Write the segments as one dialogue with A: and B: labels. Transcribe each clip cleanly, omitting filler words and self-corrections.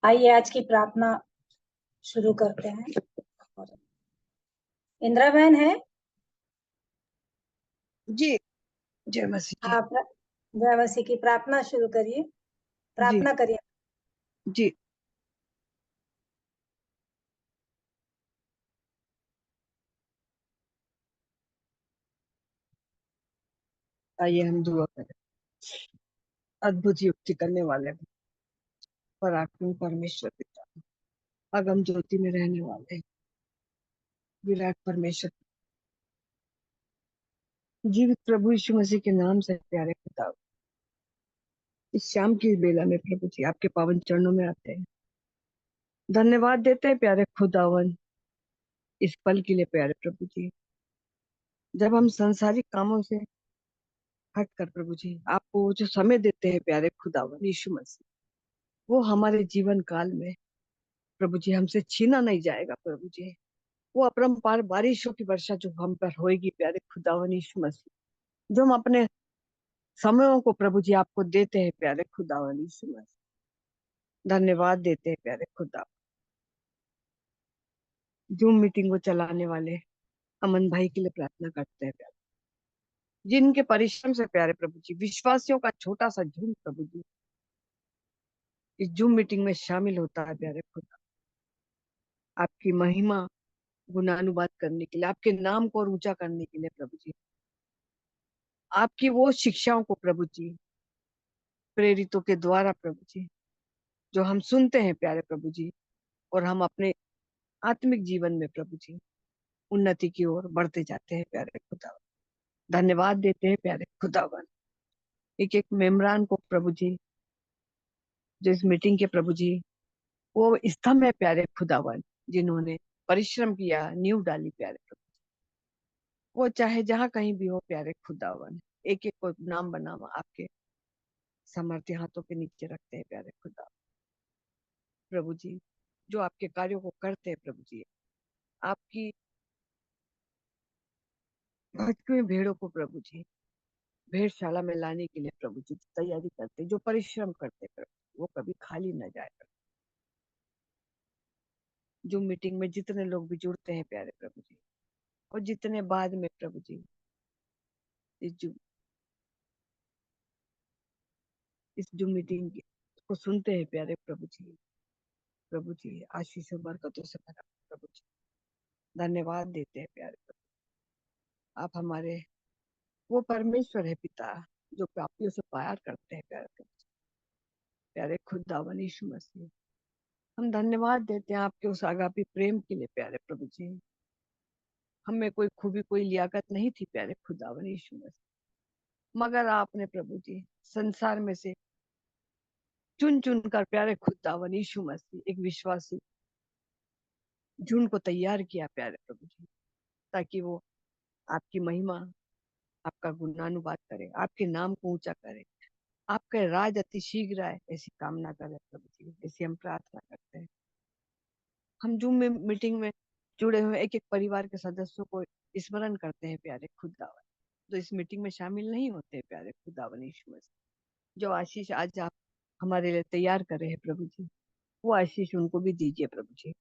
A: आइए आज की प्रार्थना शुरू करते हैं। इंदिरा बहन है
B: जी। जय मसीह की।
A: आप जय मसीह की प्रार्थना शुरू करिए,
B: जी
A: प्रार्थना करिए।
B: जी। आइए हम दुआ करें। अद्भुत युक्ति करने वाले पराक्रमी परमेश्वर पिता, अगम ज्योति में रहने वाले विराट परमेश्वर, जीवित प्रभु यीशु मसीह के नाम से प्यारे पिता, इस शाम की बेला में प्रभु जी आपके पावन चरणों में आते हैं, धन्यवाद देते हैं प्यारे खुदावन इस पल के लिए। प्यारे प्रभु जी, जब हम संसारिक कामों से हटकर प्रभु जी आपको जो समय देते हैं प्यारे खुदावन यीशु मसीह, वो हमारे जीवन काल में प्रभु जी हमसे छीना नहीं जाएगा। प्रभु जी वो अपरंपार बारिशों की वर्षा जो हम पर होएगी प्यारे खुदावन यीशु मसीह, जो हम अपने समयों को प्रभु जी आपको देते हैं प्यारे खुदावन यीशु मसीह, धन्यवाद देते हैं प्यारे खुदा। जूम मीटिंग को चलाने वाले अमन भाई के लिए प्रार्थना करते हैं प्यारे, जिनके परिश्रम से प्यारे प्रभु जी विश्वासियों का छोटा सा झुंड प्रभु जी इस जूम मीटिंग में शामिल होता है प्यारे खुदा, आपकी महिमा गुणानुवाद करने के लिए, आपके नाम को और ऊंचा करने के लिए प्रभु जी, आपकी वो शिक्षाओं को प्रभु जी प्रेरितों के द्वारा प्रभु जी जो हम सुनते हैं प्यारे प्रभु जी, और हम अपने आत्मिक जीवन में प्रभु जी उन्नति की ओर बढ़ते जाते हैं प्यारे खुदा। धन्यवाद देते हैं प्यारे खुदावन एक एक मेम्बरान को प्रभु जी, जो इस मीटिंग के प्रभु जी वो स्तंभ है प्यारे खुदावन, जिन्होंने परिश्रम किया, नींव डाली प्यारे प्रभु, वो चाहे जहां कहीं भी हो प्यारे खुदावन, एक एक को नाम बनाम आपके सामर्थ्य हाथों के नीचे रखते हैं प्यारे खुदा। प्रभु जी जो आपके कार्यों को करते हैं प्रभु जी, आपकी भटकी हुई भेड़ों को प्रभु जी भेड़शाला में लाने के लिए प्रभु जी तैयारी करते, जो परिश्रम करते प्रभु वो कभी खाली न जाए। जो मीटिंग में जितने लोग भी जुड़ते हैं प्यारे प्रभु जी, और जितने बाद में प्रभु जी इस जो मीटिंग को सुनते हैं प्यारे प्रभु जी आशीष और बरकतों से भरा प्रभु जी, धन्यवाद देते हैं प्यारे प्रभु। आप हमारे वो परमेश्वर है पिता, जो पापियों से प्यार करते हैं प्यारे प्रभु जी, प्यारे खुदावन यीशु मसीह, हम धन्यवाद देते हैं आपके उस आगापी प्रेम के लिए प्यारे प्रभु जी। हमें कोई खूबी कोई लियाकत नहीं थी प्यारे खुदावन यीशु मसीह, मगर आपने प्रभु जी संसार में से चुन चुन कर प्यारे खुदावन यीशु मसीह एक विश्वासी झुंड को तैयार किया प्यारे प्रभु जी, ताकि वो आपकी महिमा, आपका गुणानुवाद करे, आपके नाम को ऊंचा करे, आपका राज अति शीघ्र आए, ऐसी कामना करे प्रभु जी, ऐसी हम प्रार्थना करते हैं। हम जूम में मीटिंग में जुड़े हुए एक एक परिवार के सदस्यों को स्मरण करते हैं प्यारे खुदावन, जो इस मीटिंग में शामिल नहीं होते प्यारे खुदावन यीशु मसीह, जो आशीष आज आप हमारे लिए तैयार कर रहे हैं प्रभु जी, वो आशीष उनको भी दीजिए प्रभु जी।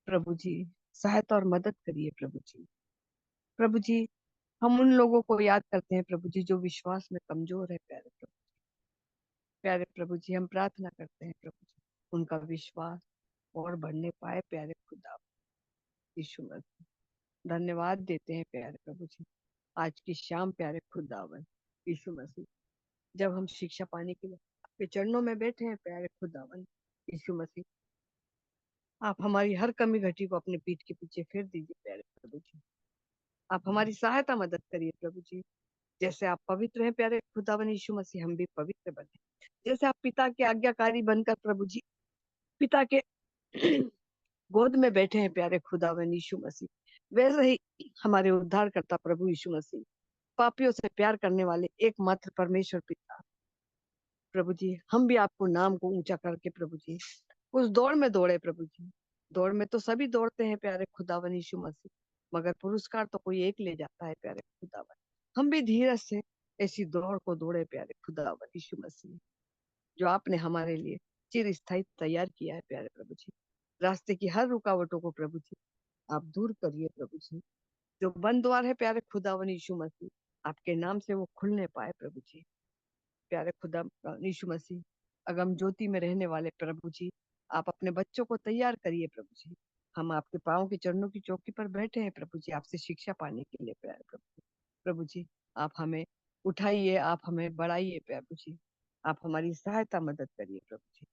B: प्रभु जी सहायता और मदद करिए प्रभु जी। प्रभु जी हम उन लोगों को याद करते हैं प्रभु जी जो विश्वास में कमजोर है प्यारे प्रभु, प्यारे प्रभु जी हम प्रार्थना करते हैं प्रभु जी उनका विश्वास और बढ़ने पाए प्यारे खुदा यीशु मसीह, धन्यवाद देते हैं प्यारे प्रभु जी आज की शाम प्यारे खुदावन यीशु मसीह, जब हम शिक्षा पाने के लिए आपके चरणों में बैठे हैं प्यारे खुदावन यीशु मसीह, आप हमारी हर कमी घटी को अपने पीठ के पीछे फेर दीजिए प्यारे प्रभु जी। आप हमारी सहायता मदद करिए प्रभु जी, जैसे आप पवित्र हैं प्यारे खुदावन यीशु मसीह, हम भी पवित्र बने, जैसे आप पिता के आज्ञाकारी बनकर प्रभु जी पिता के गोद में बैठे हैं प्यारे खुदावन यीशु मसीह, वैसे ही हमारे उद्धारकर्ता प्रभु यीशु मसीह पापियों से प्यार करने वाले एकमात्र परमेश्वर पिता प्रभु जी, हम भी आपको नाम को ऊंचा करके प्रभु जी उस दौड़ में दौड़े प्रभु जी। दौड़ में तो सभी दौड़ते हैं प्यारे खुदावन यीशु मसीह, मगर पुरस्कार तो कोई एक ले जाता है प्यारे खुदावन। हम भी धीरज से ऐसी दौड़ को दौड़े प्यारे खुदावन यीशु मसीह, जो आपने हमारे लिए चिरस्थायी तैयार किया है प्यारे प्रभु जी। रास्ते की हर रुकावटों को प्रभु जी आप दूर करिए प्रभु जी। जो बंद द्वार है प्यारे खुदावन यीशु मसीह, आपके नाम से वो खुलने पाए प्रभु जी। प्यारे खुदा यीशु मसीह, अगम ज्योति में रहने वाले प्रभु जी, आप अपने बच्चों को तैयार करिए प्रभु जी। हम आपके पाँव के चरणों की चौकी पर बैठे हैं प्रभु जी, आपसे शिक्षा पाने के लिए प्यारे प्रभु जी। प्रभु जी, आप हमें उठाइए, आप हमें बढ़ाइए प्रभु जी। आप हमारी सहायता मदद करिए प्रभु जी।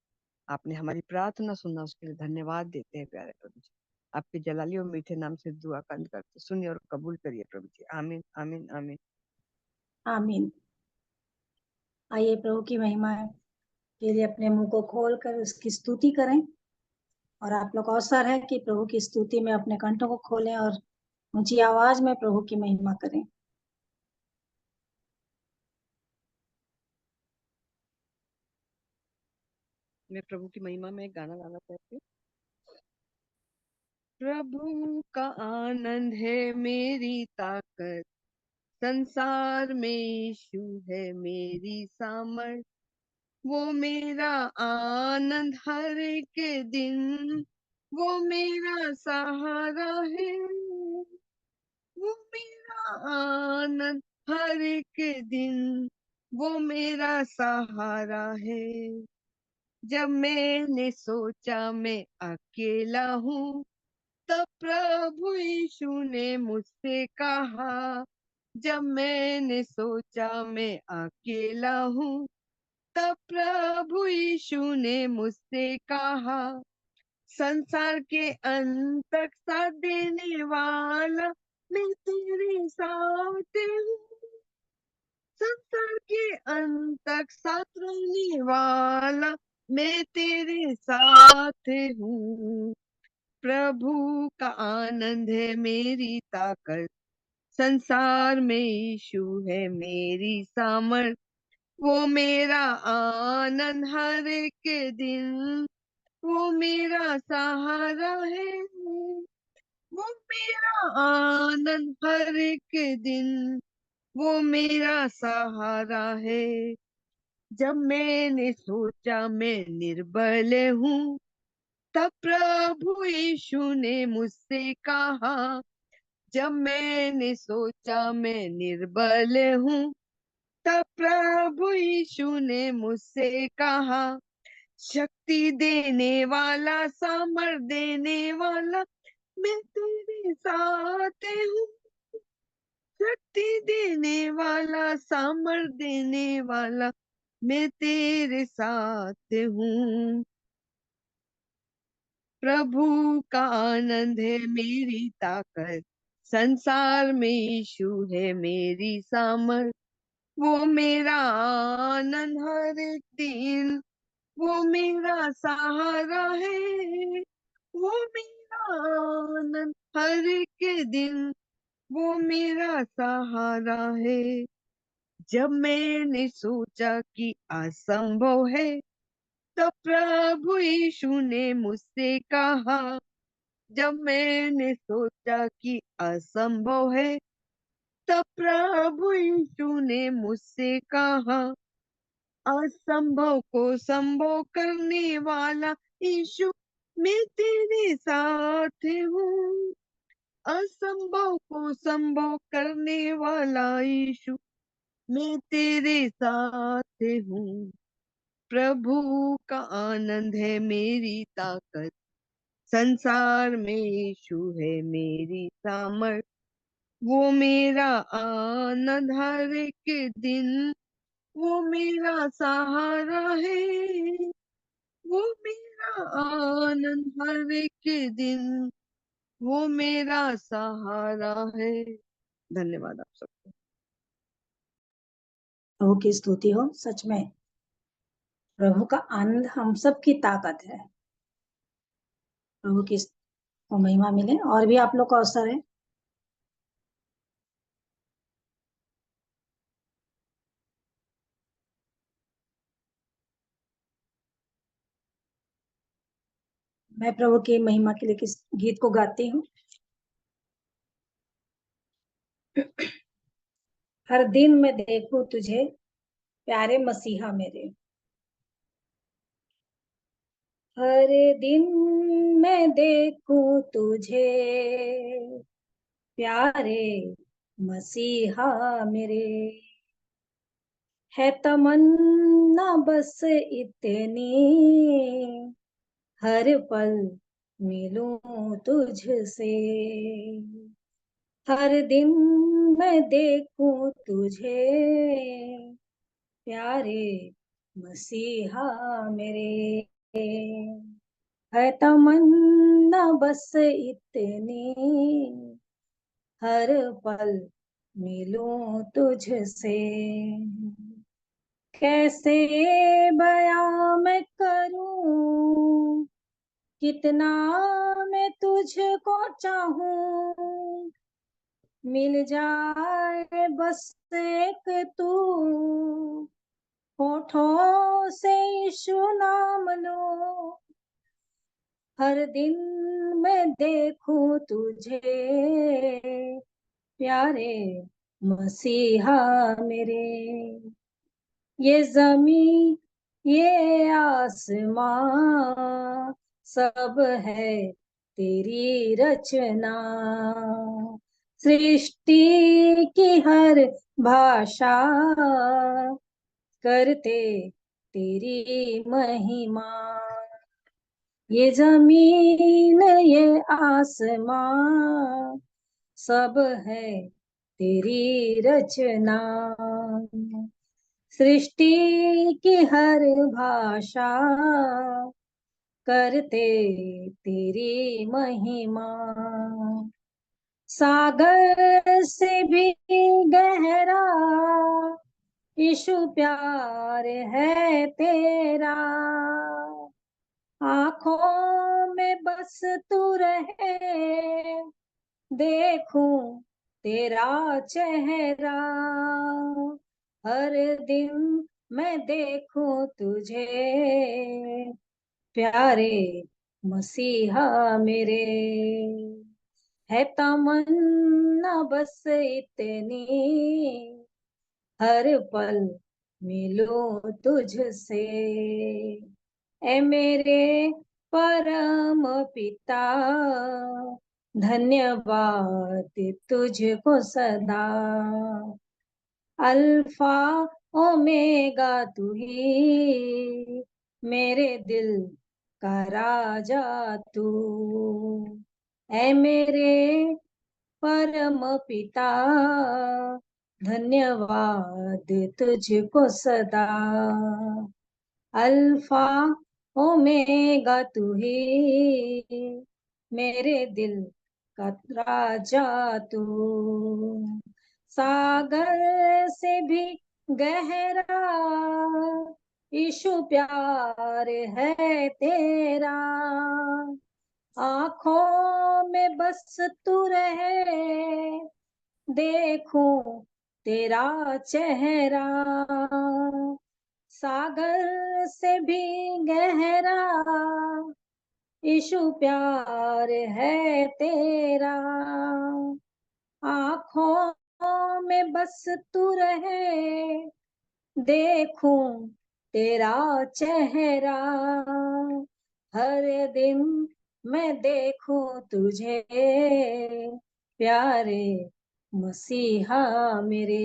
B: आपने हमारी प्रार्थना सुनना, उसके लिए धन्यवाद देते हैं प्यारे प्रभु जी। आपके जलाली और मीठे नाम से दुआ कंद करते सुनिए और कबूल करिए प्रभु जी। आमीन आमीन आमीन।
A: आमीन। आइए प्रभु की महिमा के लिए अपने मुंह को खोलकर उसकी स्तुति करें। और आप लोग अवसर है कि प्रभु की स्तुति में अपने कंठों को खोलें और ऊंची आवाज में प्रभु की महिमा करें।
B: मैं प्रभु की महिमा में एक गाना गाना चाहती हूँ। प्रभु का आनंद है मेरी ताकत, संसार में यीशु है मेरी सामर्थ। वो मेरा आनंद हर एक दिन, वो मेरा सहारा है। वो मेरा आनंद हर एक दिन, वो मेरा सहारा है। जब मैंने सोचा मैं अकेला हूँ, तब प्रभु यीशु ने मुझसे कहा। जब मैंने सोचा मैं अकेला हूँ, तब प्रभु यीशु ने मुझसे कहा, संसार के अंत तक साथ देने वाला मैं तेरे साथ हूँ। संसार के अंत तक साथ रहने वाला मैं तेरे साथ हूँ। प्रभु का आनंद है मेरी ताकत, संसार में यीशु है मेरी सामर्थ। वो मेरा आनंद हर एक दिन, वो मेरा सहारा है। वो मेरा आनंद हर एक दिन, वो मेरा सहारा है। जब मैंने सोचा मैं निर्बल हूँ, तब प्रभु यीशु ने मुझसे कहा। जब मैंने सोचा मैं निर्बल हूँ, तब प्रभु यीशु ने मुझसे कहा, शक्ति देने वाला, सामर्थ देने वाला मैं तेरे साथ हूँ। शक्ति देने वाला, सामर्थ देने वाला मैं तेरे साथ हूँ। प्रभु का आनंद है मेरी ताकत, संसार में यीशु है मेरी सामर्थ। वो मेरा आनंद हर एक दिन, वो मेरा सहारा है। वो मेरा आनंद हर एक दिन, वो मेरा सहारा है। जब मैंने सोचा कि असंभव है, तब प्रभु यीशु ने मुझसे कहा। जब मैंने सोचा कि असंभव है, तब प्रभु यीशु ने मुझसे कहा, असंभव को संभव करने वाला यीशु मैं तेरे साथ हूँ। असंभव को संभव करने वाला यीशु मैं तेरे साथ हूँ। प्रभु का आनंद है मेरी ताकत, संसार में यीशु है मेरी सामर्थ। वो मेरा आनंद हर एक दिन, वो मेरा सहारा है। वो मेरा आनंद हर एक दिन, वो मेरा सहारा है। धन्यवाद आप सबको।
A: प्रभु की स्तुति हो। सच में प्रभु का आनंद हम सब की ताकत है। प्रभु की को महिमा मिले। और भी आप लोग का अवसर है। मैं प्रभु की महिमा के लिए किस गीत को गाती हूँ। हर दिन मैं देखूं तुझे, प्यारे मसीहा मेरे। हर दिन मैं देखूं तुझे प्यारे मसीहा मेरे, है तमन्ना बस इतनी हर पल मिलूं तुझसे। हर दिन मैं देखूं तुझे प्यारे मसीहा मेरे, है तमन्ना बस इतनी हर पल मिलूं तुझसे। कैसे बयां मैं करूं कितना मैं तुझको चाहूं, मिल जाए बस एक तू होठों से यीशु नाम लो। हर दिन मैं देखूं तुझे प्यारे मसीहा मेरे, ये जमी ये आसमां सब है तेरी रचना, सृष्टि की हर भाषा करते तेरी महिमा। ये जमीन ये आसमां सब है तेरी रचना, सृष्टि की हर भाषा करते तेरी महिमा। सागर से भी गहरा यीशु प्यार है तेरा, आंखों में बस तू रहे देखूं तेरा चेहरा। हर दिन मैं देखूं तुझे प्यारे मसीहा मेरे, है तमन्ना बस इतनी हर पल मिलो तुझसे। ए मेरे परम पिता धन्यवाद तुझको सदा, अल्फा ओमेगा तू ही मेरे दिल का राजा तू। ऐ मेरे परम पिता धन्यवाद तुझको सदा, अल्फा ओमेगा तू ही मेरे दिल का राजा तू। सागर से भी गहरा यीशु प्यार है तेरा, आंखों में बस तू रहे देखूं तेरा चेहरा। सागर से भी गहरा यीशु प्यार है तेरा, आंखों में बस तू रहे देखूं तेरा चेहरा। हर दिन मैं देखूं तुझे प्यारे मसीहा मेरे,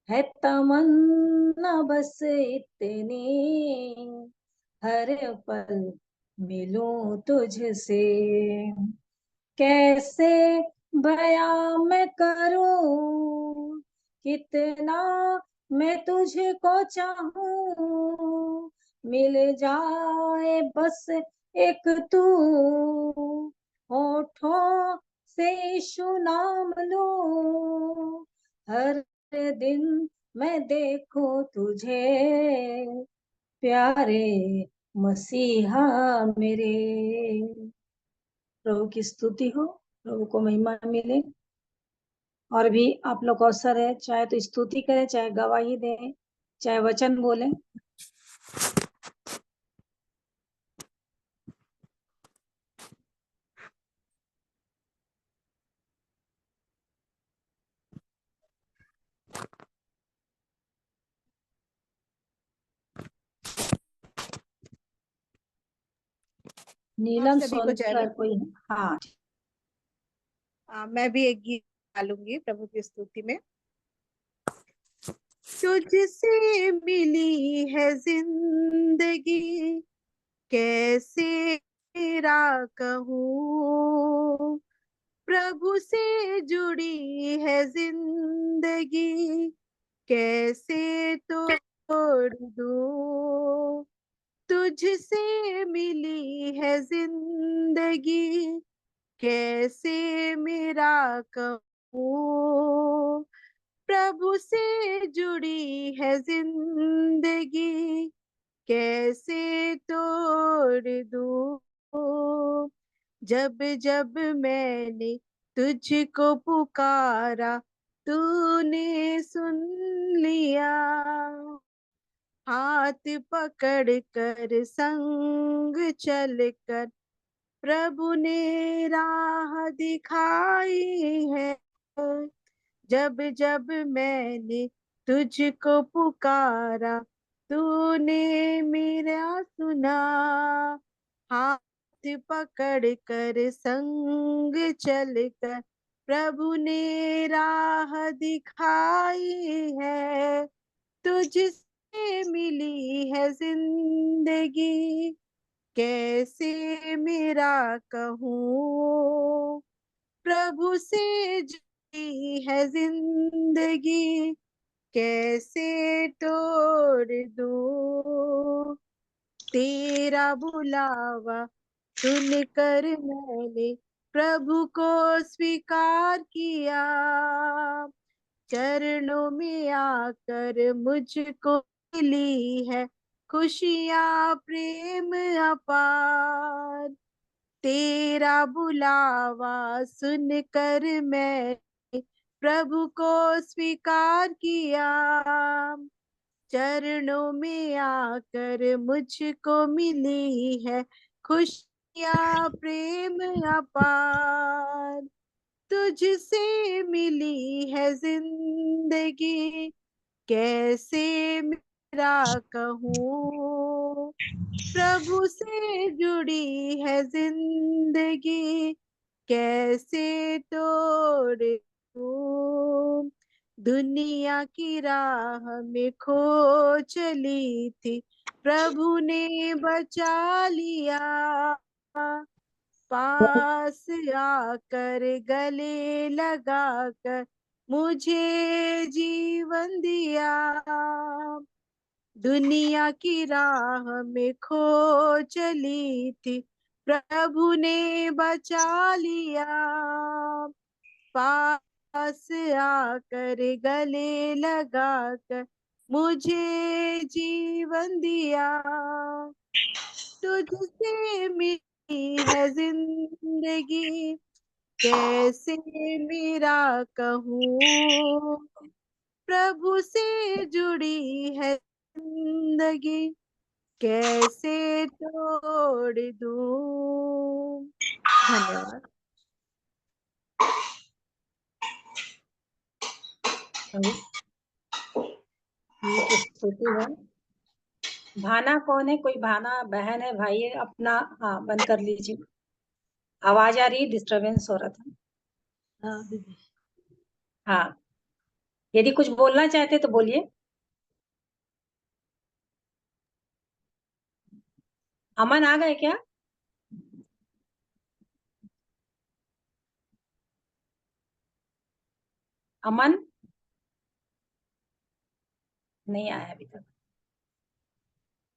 A: है तमन्ना बस इतनी हर पल मिलूं तुझसे। कैसे बयां मैं करूं कितना मैं तुझको चाहूं, मिल जाए बस एक तू होठों से यीशु नाम लूं। हर दिन मैं देखूं तुझे प्यारे मसीहा मेरे। प्रभु की स्तुति हो, प्रभु को महिमा मिले। और भी आप लोग को अवसर है, चाहे तो स्तुति करें, चाहे गवाही दें, चाहे वचन बोलें।
B: आप
A: नीलम
B: सभी को जय
A: सोनकर
B: मसीह।
A: कोई? हाँ।
B: मैं भी एक गीत डालूंगी प्रभु की स्तुति में। तुझसे मिली है जिंदगी, कैसे मेरा कहूँ, प्रभु से जुड़ी है जिंदगी, कैसे तोड़ दूँ। तुझसे मिली है जिंदगी, कैसे मेरा कहूँ, प्रभु से जुड़ी है जिंदगी, कैसे तोड़ दूँ। जब जब मैंने तुझको पुकारा, तूने सुन लिया, हाथ पकड़ कर संग चल कर प्रभु ने राह दिखाई है। जब जब मैंने तुझको पुकारा, तूने मेरा सुना, हाथ पकड़ कर संग चल कर प्रभु ने राह दिखाई है। तुझसे मिली है जिंदगी, कैसे मेरा कहूँ, प्रभु से जुड़ी है जिंदगी, कैसे तोड़ दूँ। तेरा बुलावा सुनकर मैंने प्रभु को स्वीकार किया, चरणों में आकर मुझको मिली है खुशियाँ प्रेम अपार। तेरा बुलावा सुनकर मैं प्रभु को स्वीकार किया, चरणों में आकर मुझको मिली है खुशियाँ प्रेम अपार। तुझसे मिली है जिंदगी, कैसे मेरा कहूँ, प्रभु से जुड़ी है जिंदगी, कैसे तोड़ दूँ। दुनिया की राह में खो चली थी, प्रभु ने बचा लिया, पास आकर गले लगाकर मुझे जीवन दिया। दुनिया की राह में खो चली थी, प्रभु ने बचा लिया, पास आकर गले लगाकर मुझे जीवन दिया। तुझसे मिली है जिंदगी, कैसे मेरा कहूँ, प्रभु से जुड़ी है जिंदगी, कैसे तोड़ दूँ। धन्यवाद।
A: की स्तुति है। भाना कौन है? कोई भाना बहन है, भाई है अपना? हाँ, बंद कर लीजिए, आवाज आ रही, डिस्टरबेंस हो रहा था।
B: हाँ दीदी।
A: हाँ, यदि कुछ बोलना चाहते तो बोलिए। अमन आ गए क्या? अमन नहीं आया अभी तक।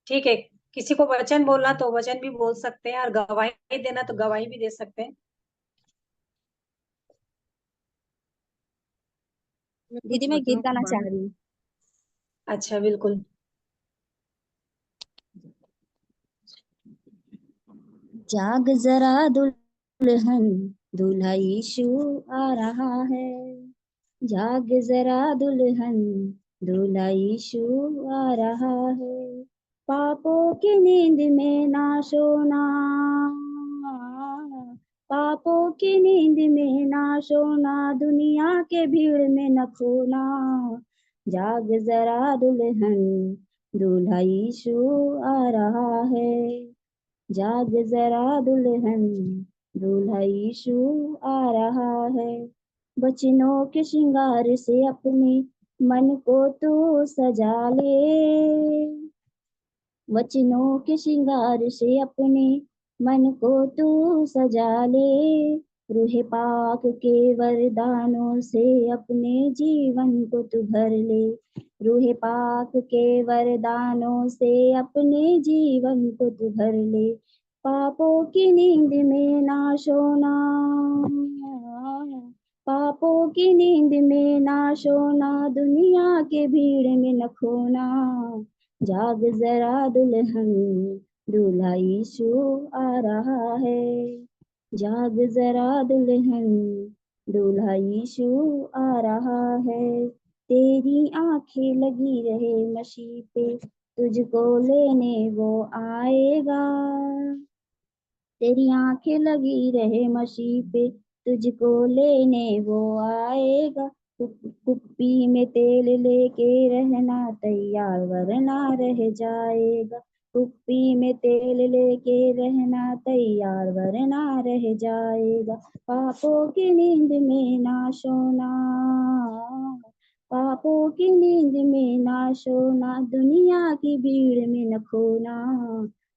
A: ठीक है, किसी को वचन बोलना तो वचन भी बोल सकते हैं, और गवाही देना तो गवाही भी दे सकते हैं।
B: मैं
C: दीदी
B: कुछ
C: मैं गीत
B: वचनों के
C: गाना
B: बारे
C: चाह
B: में।
C: रही हूँ।
A: अच्छा, बिल्कुल।
C: जाग जरा दुल्हन, दूल्हा यीशु आ रहा है। जाग जरा दुल्हन, दूल्हा यीशु आ रहा है। पापों की नींद में ना सोना, पापों की नींद में ना सोना, दुनिया के भीड़ में न खोना। जाग जरा दुल्हन, दूल्हा यीशु आ रहा है। जाग जरा दुल्हन, दूल्हा यीशु आ रहा है। वचनों के श्रृंगार से अपने मन को तू सजा ले, वचनों के श्रृंगार से अपने मन को तू सजा ले। रूह पाक के वरदानों से अपने जीवन को तू भर ले, रूह पाक के वरदानों से अपने जीवन को तू भर ले। पापों की नींद में ना सोना, पापों की नींद में ना सोना, दुनिया के भीड़ में न खोना। जाग जरा दुल्हन, दूल्हा यीशु आ रहा है। जाग जरा दुल्हन, दूल्हा यीशु आ रहा है। तेरी आंखें लगी रहे मसीह पे, तुझको लेने वो आएगा। तेरी आंखें लगी रहे मसीह पे, तुझको लेने वो आएगा। कुप्पी में तेल लेके रहना तैयार, वरना रह जाएगा। कुप्पी में तेल लेके रहना तैयार, वरना रह जाएगा। पापों की नींद में ना सोना, पापों की नींद में ना सोना, दुनिया की भीड़ में न खोना।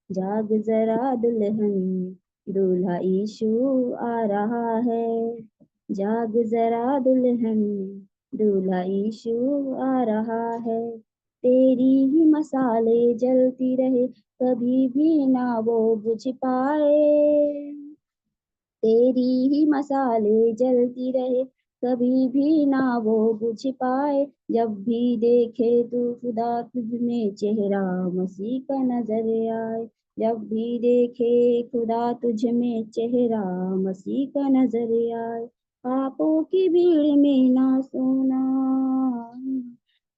C: जाग जरा दुल्हन, दूल्हा यीशु आ रहा है। जाग जरा दुल्हन, दूल्हा यीशु आ रहा है। तेरी ही मसाले जलती रहे, कभी भी ना वो बुझ पाए। तेरी ही मसाले जलती रहे, कभी भी ना वो बुझ पाए। जब भी देखे तू खुदा तुझ में चेहरा मसीह का नजर आए। जब भी देखे खुदा तुझ में चेहरा मसीह का नजर आए। पापों की भीड़ में ना सोना,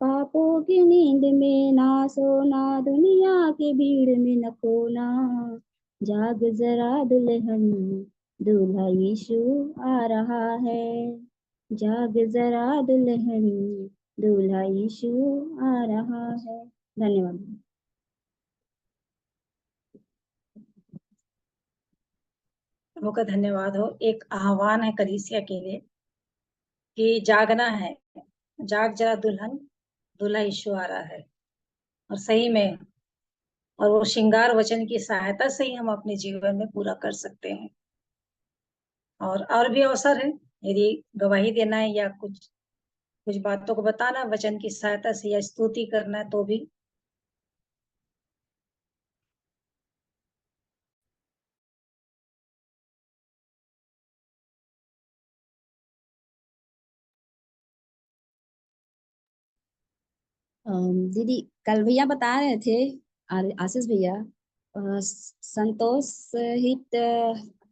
C: पापों की नींद में ना सोना, दुनिया की भीड़ में न खोना। जाग जरा दुल्हन, दूल्हा यीशु आ रहा है। जाग जरा दुल्हन, दूल्हा यीशु आ रहा है। धन्यवाद।
A: प्रभु का धन्यवाद हो। एक आह्वान है कलीसिया के लिए कि जागना है। जाग जरा दुल्हन, दूल्हा यीशु आ रहा है। और सही में, और वो श्रृंगार वचन की सहायता से ही हम अपने जीवन में पूरा कर सकते हैं। और भी अवसर है, यदि गवाही देना है या कुछ कुछ बातों को बताना वचन की सहायता से या स्तुति करना है तो भी।
C: दीदी, कल भैया बता रहे थे, आशीष भैया, संतोष हित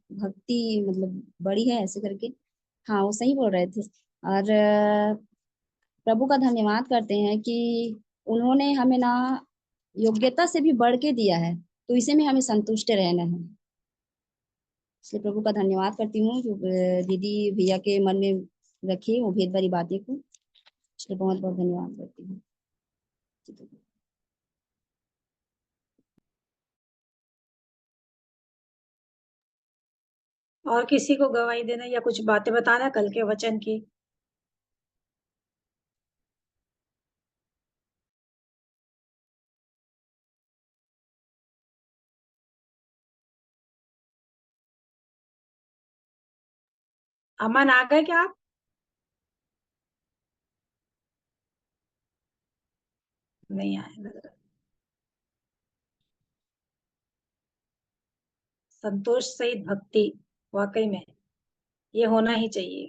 C: भक्ति मतलब बड़ी है ऐसे करके। हाँ, वो सही बोल रहे थे। और प्रभु का धन्यवाद करते हैं कि उन्होंने हमें ना योग्यता से भी बढ़ के दिया है, तो इसे में हमें संतुष्ट रहना है। इसलिए प्रभु का धन्यवाद करती हूँ जो दीदी भैया के मन में रखी वो भेद भरी बातें को। इसलिए बहुत बहुत धन्यवाद करती हूँ।
A: और किसी को गवाही देना या कुछ बातें बताना कल के वचन की। अमन आ गए क्या आप? नहीं आए लग रहा। संतोष सहित भक्ति, वाकई में ये होना ही चाहिए,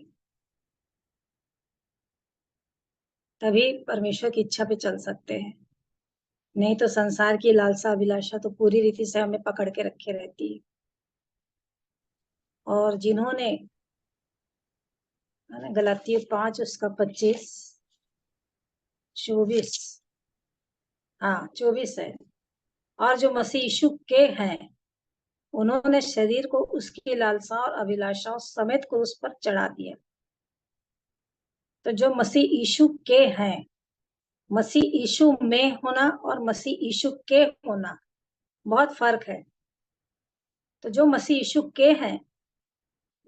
A: तभी परमेश्वर की इच्छा पे चल सकते हैं। नहीं तो संसार की लालसा अभिलाषा तो पूरी रीति से हमें पकड़ के रखे रहती है। और जिन्होंने गलातियों 5 उसका 25 24, हाँ 24 है। और जो मसीह यीशु के हैं, उन्होंने शरीर को उसकी लालसा और अभिलाषाओं समेत क्रूस पर चढ़ा दिया। तो जो मसीह यीशु के हैं, मसीह यीशु में होना और मसीह यीशु के होना बहुत फर्क है। तो जो मसीह यीशु के हैं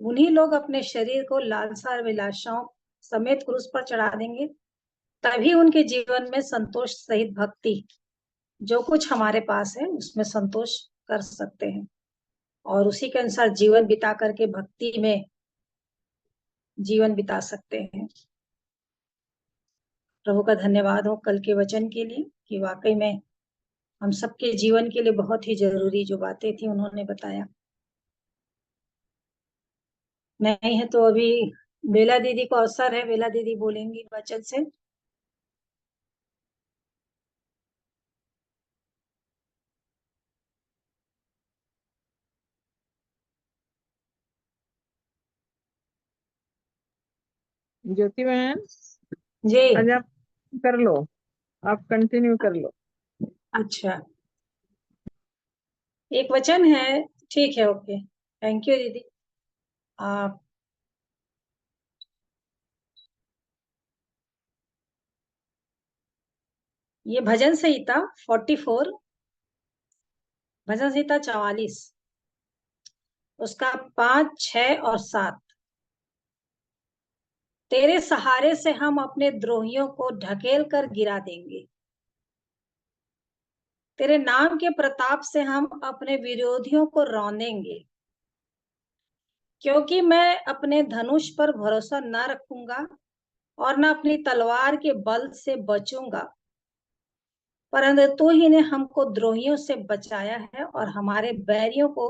A: उन्हीं लोग अपने शरीर को लालसा विलासाओं समेत क्रूस पर चढ़ा देंगे, तभी उनके जीवन में संतोष सहित भक्ति जो कुछ हमारे पास है उसमें संतोष कर सकते हैं और उसी के अनुसार जीवन बिता करके भक्ति में जीवन बिता सकते हैं। प्रभु का धन्यवाद हो कल के वचन के लिए कि वाकई में हम सबके जीवन के लिए बहुत ही जरूरी जो बातें थी उन्होंने बताया। नहीं है तो अभी बेला दीदी को अवसर है, बेला दीदी बोलेंगी वचन से।
D: ज्योति बहन
A: जी
D: आज आप कर लो, आप कंटिन्यू कर लो।
A: अच्छा, एक वचन है, ठीक है, ओके, थैंक यू दीदी। आप ये भजन संहिता 44, भजन संहिता 44, उसका 5, 6 और 7। तेरे सहारे से हम अपने द्रोहियों को ढकेल कर गिरा देंगे, तेरे नाम के प्रताप से हम अपने विरोधियों को रौंदेंगे, क्योंकि मैं अपने धनुष पर भरोसा न रखूंगा और न अपनी तलवार के बल से बचूंगा, परंतु तू ही ने हमको द्रोहियों से बचाया है और हमारे बैरियों को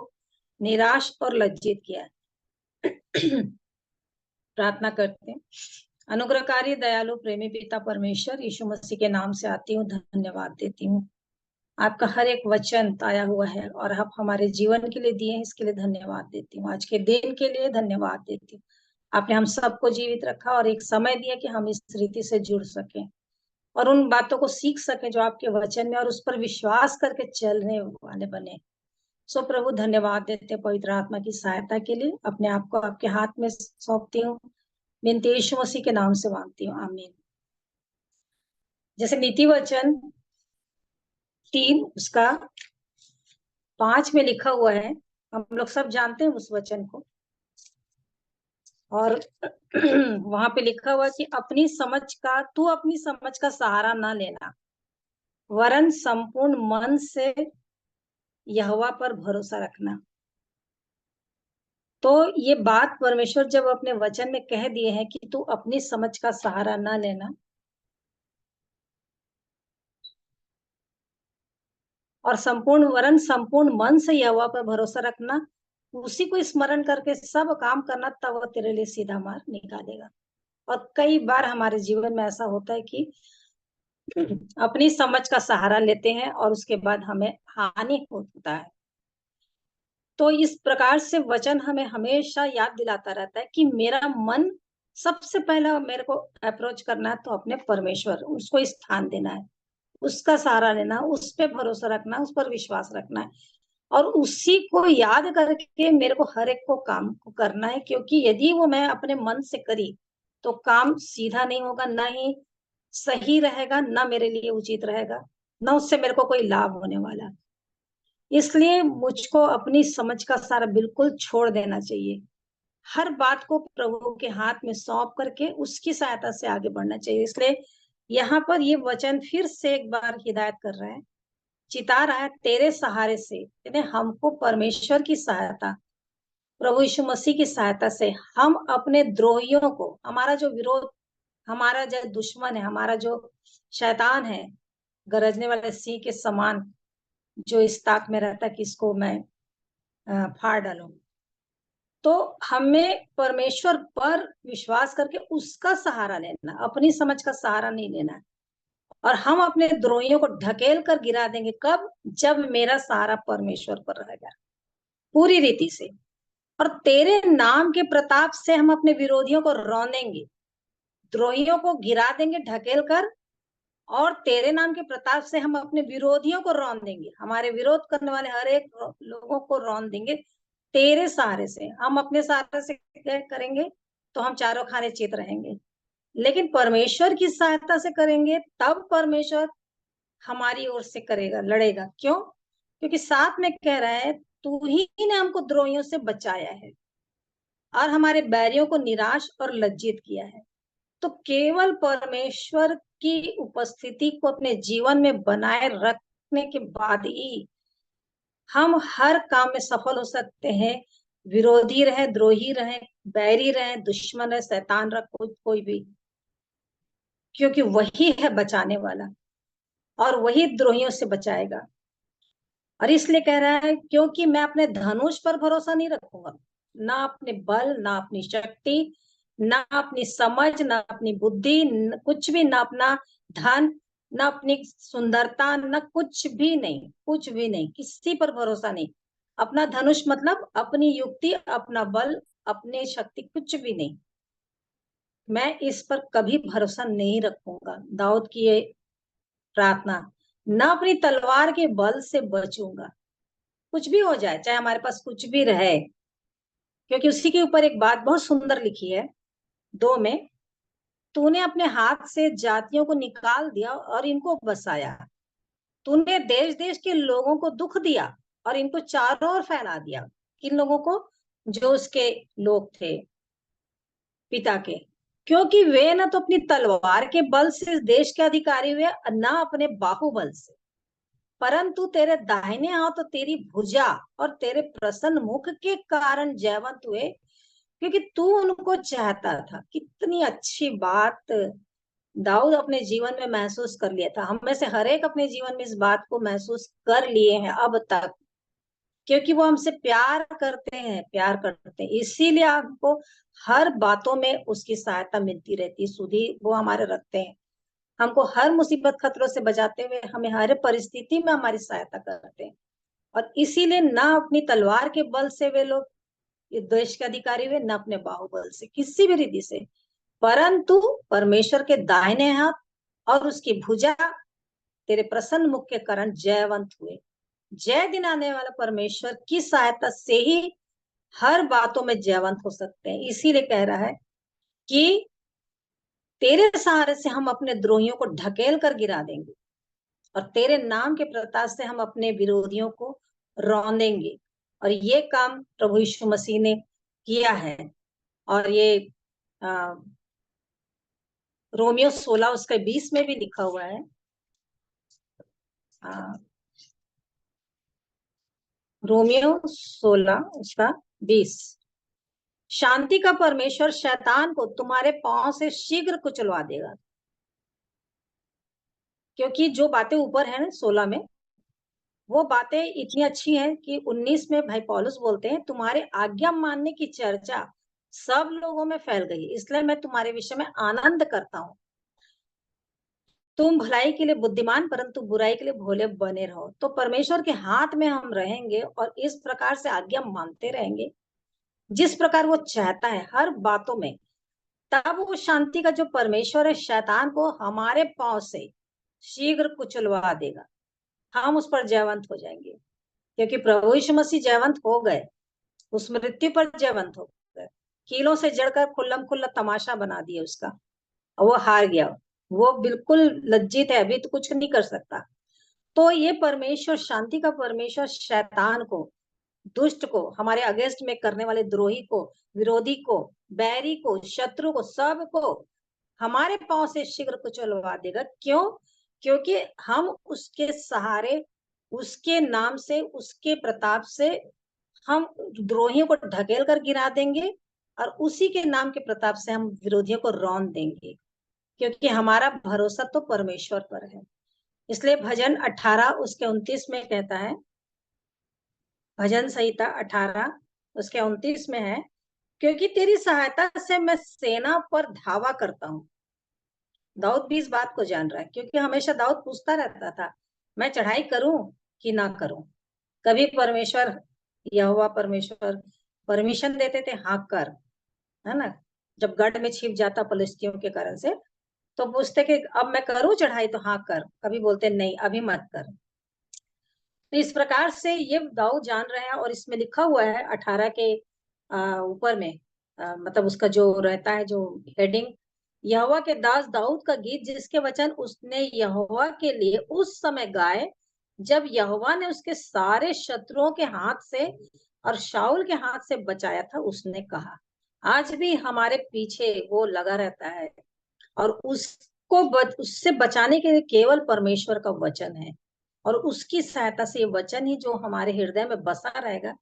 A: निराश और लज्जित किया है। प्रार्थना करते हैं। अनुग्रहकारी दयालु प्रेमी पिता परमेश्वर, यीशु मसीह के नाम से आती हूँ, धन्यवाद देती हूँ। आपका हर एक वचन आया हुआ है और आप हमारे जीवन के लिए दिए हैं, इसके लिए धन्यवाद देती हूँ। आज के दिन के लिए धन्यवाद देती हूँ। आपने हम सबको जीवित रखा और एक समय दिया कि हम इस रीति से जुड़ सकें और उन बातों को सीख सकें जो आपके वचन में, और उस पर विश्वास करके चलने वाले बने। सो प्रभु धन्यवाद देते, पवित्र आत्मा की सहायता के लिए अपने आप को आपके हाथ में सौंपती हूँ, विनती यीशु मसीह के नाम से मांगती हूँ, आमीन। जैसे नीति वचन 3 उसका 5 में लिखा हुआ है, हम लोग सब जानते हैं उस वचन को, और वहां पे लिखा हुआ कि तू अपनी समझ का सहारा ना लेना, वरन संपूर्ण मन से यहोवा पर भरोसा रखना। तो ये बात परमेश्वर जब अपने वचन में कह दिए हैं कि तू अपनी समझ का सहारा ना लेना और संपूर्ण मन से यहोवा पर भरोसा रखना, उसी को स्मरण करके सब काम करना, तब वो तेरे लिए सीधा मार्ग निकालेगा। और कई बार हमारे जीवन में ऐसा होता है कि अपनी समझ का सहारा लेते हैं और उसके बाद हमें हानि होता है। तो इस प्रकार से वचन हमें हमेशा याद दिलाता रहता है कि मेरा मन सबसे पहला मेरे को अप्रोच करना है, तो अपने परमेश्वर, उसको स्थान देना है, उसका सहारा लेना, उस पर भरोसा रखना, उस पर विश्वास रखना है और उसी को याद करके मेरे को हर एक को काम को करना है। क्योंकि यदि वो मैं अपने मन से करी तो काम सीधा नहीं होगा, ना ही सही रहेगा, ना मेरे लिए उचित रहेगा, ना उससे मेरे को कोई लाभ होने वाला। इसलिए मुझको अपनी समझ का सहारा बिल्कुल छोड़ देना चाहिए, हर बात को प्रभु के हाथ में सौंप करके उसकी सहायता से आगे बढ़ना चाहिए। इसलिए यहाँ पर ये वचन फिर से एक बार हिदायत कर रहा है, चिता रहा है, तेरे सहारे से, यानी हमको परमेश्वर की सहायता, प्रभु यीशु मसीह की सहायता से हम अपने द्रोहियों को, हमारा जो विरोध, हमारा जो दुश्मन है, हमारा जो शैतान है, गरजने वाले सिंह के समान जो इस ताक में रहता है कि इसको मैं फाड़ डालूं, तो हमें परमेश्वर पर विश्वास करके उसका सहारा लेना, अपनी समझ का सहारा नहीं लेना है। और हम अपने द्रोहियों को ढकेल कर गिरा देंगे, कब? जब मेरा सहारा परमेश्वर पर रहेगा पूरी रीति से। और तेरे नाम के प्रताप से हम अपने विरोधियों को रौंदेंगे, द्रोहियों को गिरा देंगे ढकेल कर, और तेरे नाम के प्रताप से हम अपने विरोधियों को रौंद देंगे, हमारे विरोध करने वाले हर एक लोगों को रौंद देंगे तेरे सहारे से। हम अपने सहारे से क्या करेंगे? तो हम चारों खाने चित रहेंगे, लेकिन परमेश्वर की सहायता से करेंगे तब परमेश्वर हमारी ओर से करेगा, लड़ेगा। क्यों? क्योंकि साथ में कह रहा है तू ही ने हमको द्रोहियों से बचाया है और हमारे बैरियों को निराश और लज्जित किया है। तो केवल परमेश्वर की उपस्थिति को अपने जीवन में बनाए रखने के बाद ही हम हर काम में सफल हो सकते हैं। विरोधी रहे, द्रोही रहे, बैरी रहे, दुश्मन रहे, शैतान रहे, कोई भी, क्योंकि वही है बचाने वाला और वही द्रोहियों से बचाएगा। और इसलिए कह रहा है, क्योंकि मैं अपने धनुष पर भरोसा नहीं रखूंगा, ना अपने बल, ना अपनी शक्ति, ना अपनी समझ, ना अपनी बुद्धि, कुछ भी, ना अपना धन, ना अपनी सुंदरता, ना कुछ भी नहीं, कुछ भी नहीं, किसी पर भरोसा नहीं। अपना धनुष मतलब अपनी युक्ति, अपना बल, अपनी शक्ति, कुछ भी नहीं। मैं इस पर कभी भरोसा नहीं रखूंगा। दाऊद की ये प्रार्थना, ना अपनी तलवार के बल से बचूंगा, कुछ भी हो जाए, चाहे हमारे पास कुछ भी रहे। क्योंकि उसी के ऊपर एक बात बहुत सुंदर लिखी है 2 में, तूने अपने हाथ से जातियों को निकाल दिया और इनको बसाया। तूने देश देश के लोगों को दुख दिया और इनको चारों ओर फैला दिया। किन लोगों को? जो उसके लोग थे, पिता के। क्योंकि वे न तो अपनी तलवार के बल से देश के अधिकारी हुए, न अपने बाहुबल से, परंतु तेरे दाहिने हाथ और तेरी भुजा और तेरे प्रसन्न मुख के कारण जयवंत हुए, क्योंकि तू उनको चाहता था। कितनी अच्छी बात दाऊद अपने जीवन में महसूस कर लिया था। हम में से हर एक अपने जीवन में इस बात को महसूस कर लिए हैं अब तक, क्योंकि वो हमसे प्यार करते हैं, प्यार करते हैं, इसीलिए आपको हर बातों में उसकी सहायता मिलती रहती है। सुधी वो हमारे रखते हैं, हमको हर मुसीबत खतरों से बचाते हुए हमें हर परिस्थिति में हमारी सहायता करते हैं। और इसीलिए ना अपनी तलवार के बल से वे लोग ये देश के अधिकारी हुए, न अपने बाहुबल से, किसी भी रीति से, परंतु परमेश्वर के दाहिने हाथ और उसकी भुजा, तेरे प्रसन्न मुख के कारण जयवंत हुए। जय दिलाने वाला परमेश्वर की सहायता से ही हर बातों में जयवंत हो सकते हैं। इसीलिए कह रहा है कि तेरे सहारे से हम अपने द्रोहियों को ढकेल कर गिरा देंगे और तेरे नाम के प्रताप से हम अपने विरोधियों को रौंदेंगे। और ये काम प्रभु यीशु मसीह ने किया है। और ये रोमियो 16 उसका 20 में भी लिखा हुआ है। रोमियो 16 उसका 20, शांति का परमेश्वर शैतान को तुम्हारे पांव से शीघ्र कुचलवा देगा। क्योंकि जो बातें ऊपर है ना 16 में, वो बातें इतनी अच्छी हैं कि 19 में भाई पौलुस बोलते हैं, तुम्हारे आज्ञा मानने की चर्चा सब लोगों में फैल गई, इसलिए मैं तुम्हारे विषय में आनंद करता हूँ। तुम भलाई के लिए बुद्धिमान परंतु बुराई के लिए भोले बने रहो। तो परमेश्वर के हाथ में हम रहेंगे और इस प्रकार से आज्ञा मानते रहेंगे जिस प्रकार वो चाहता है हर बातों में, तब वो शांति का जो परमेश्वर है शैतान को हमारे पांव से शीघ्र कुचलवा देगा। हम उस पर जयवंत हो जाएंगे, क्योंकि प्रभु यीशु मसीह जयवंत हो गए, उस मृत्यु पर जयवंत हो गए, कीलों से जड़कर खुल्लम खुल्ला तमाशा बना दिया उसका, और वो हार गया। वो बिल्कुल लज्जित है, अभी तो कुछ नहीं कर सकता। तो ये परमेश्वर, शांति का परमेश्वर शैतान को, दुष्ट को, हमारे अगेंस्ट में करने वाले द्रोही को, विरोधी को, बैरी को, शत्रु को, सब को हमारे पांव से शीघ्र कुचलवा देगा। क्यों? क्योंकि हम उसके सहारे, उसके नाम से, उसके प्रताप से हम द्रोहियों को ढकेल कर गिरा देंगे और उसी के नाम के प्रताप से हम विरोधियों को रौंद देंगे, क्योंकि हमारा भरोसा तो परमेश्वर पर है। इसलिए भजन 18 उसके 29 में कहता है, भजन संहिता 18 उसके 29 में है, क्योंकि तेरी सहायता से मैं सेना पर धावा करता हूँ। दाऊद भी इस बात को जान रहा है, क्योंकि हमेशा दाऊद पूछता रहता था, मैं चढ़ाई करूं कि ना करूं। कभी परमेश्वर, यहोवा परमेश्वर परमिशन देते थे, हाँ कर, है ना। जब गढ़ में छिप जाता फलिस्तियों के कारण से, तो पूछते कि अब मैं करूं चढ़ाई, तो हाँ कर। कभी बोलते नहीं, अभी मत कर। तो इस प्रकार से ये दाऊद जान रहे हैं। और इसमें लिखा हुआ है 18 के ऊपर में, मतलब उसका जो रहता है जो हेडिंग, यहोवा के दास दाऊद का गीत, जिसके वचन उसने यहोवा के लिए उस समय गाए
E: जब यहोवा ने उसके सारे शत्रुओं के हाथ से और शाऊल के हाथ से बचाया था, उसने कहा, आज भी हमारे पीछे वो लगा रहता है और उससे बचाने के लिए केवल परमेश्वर का वचन है, और उसकी सहायता से ये वचन ही जो हमारे हृदय में बसा रहेगा,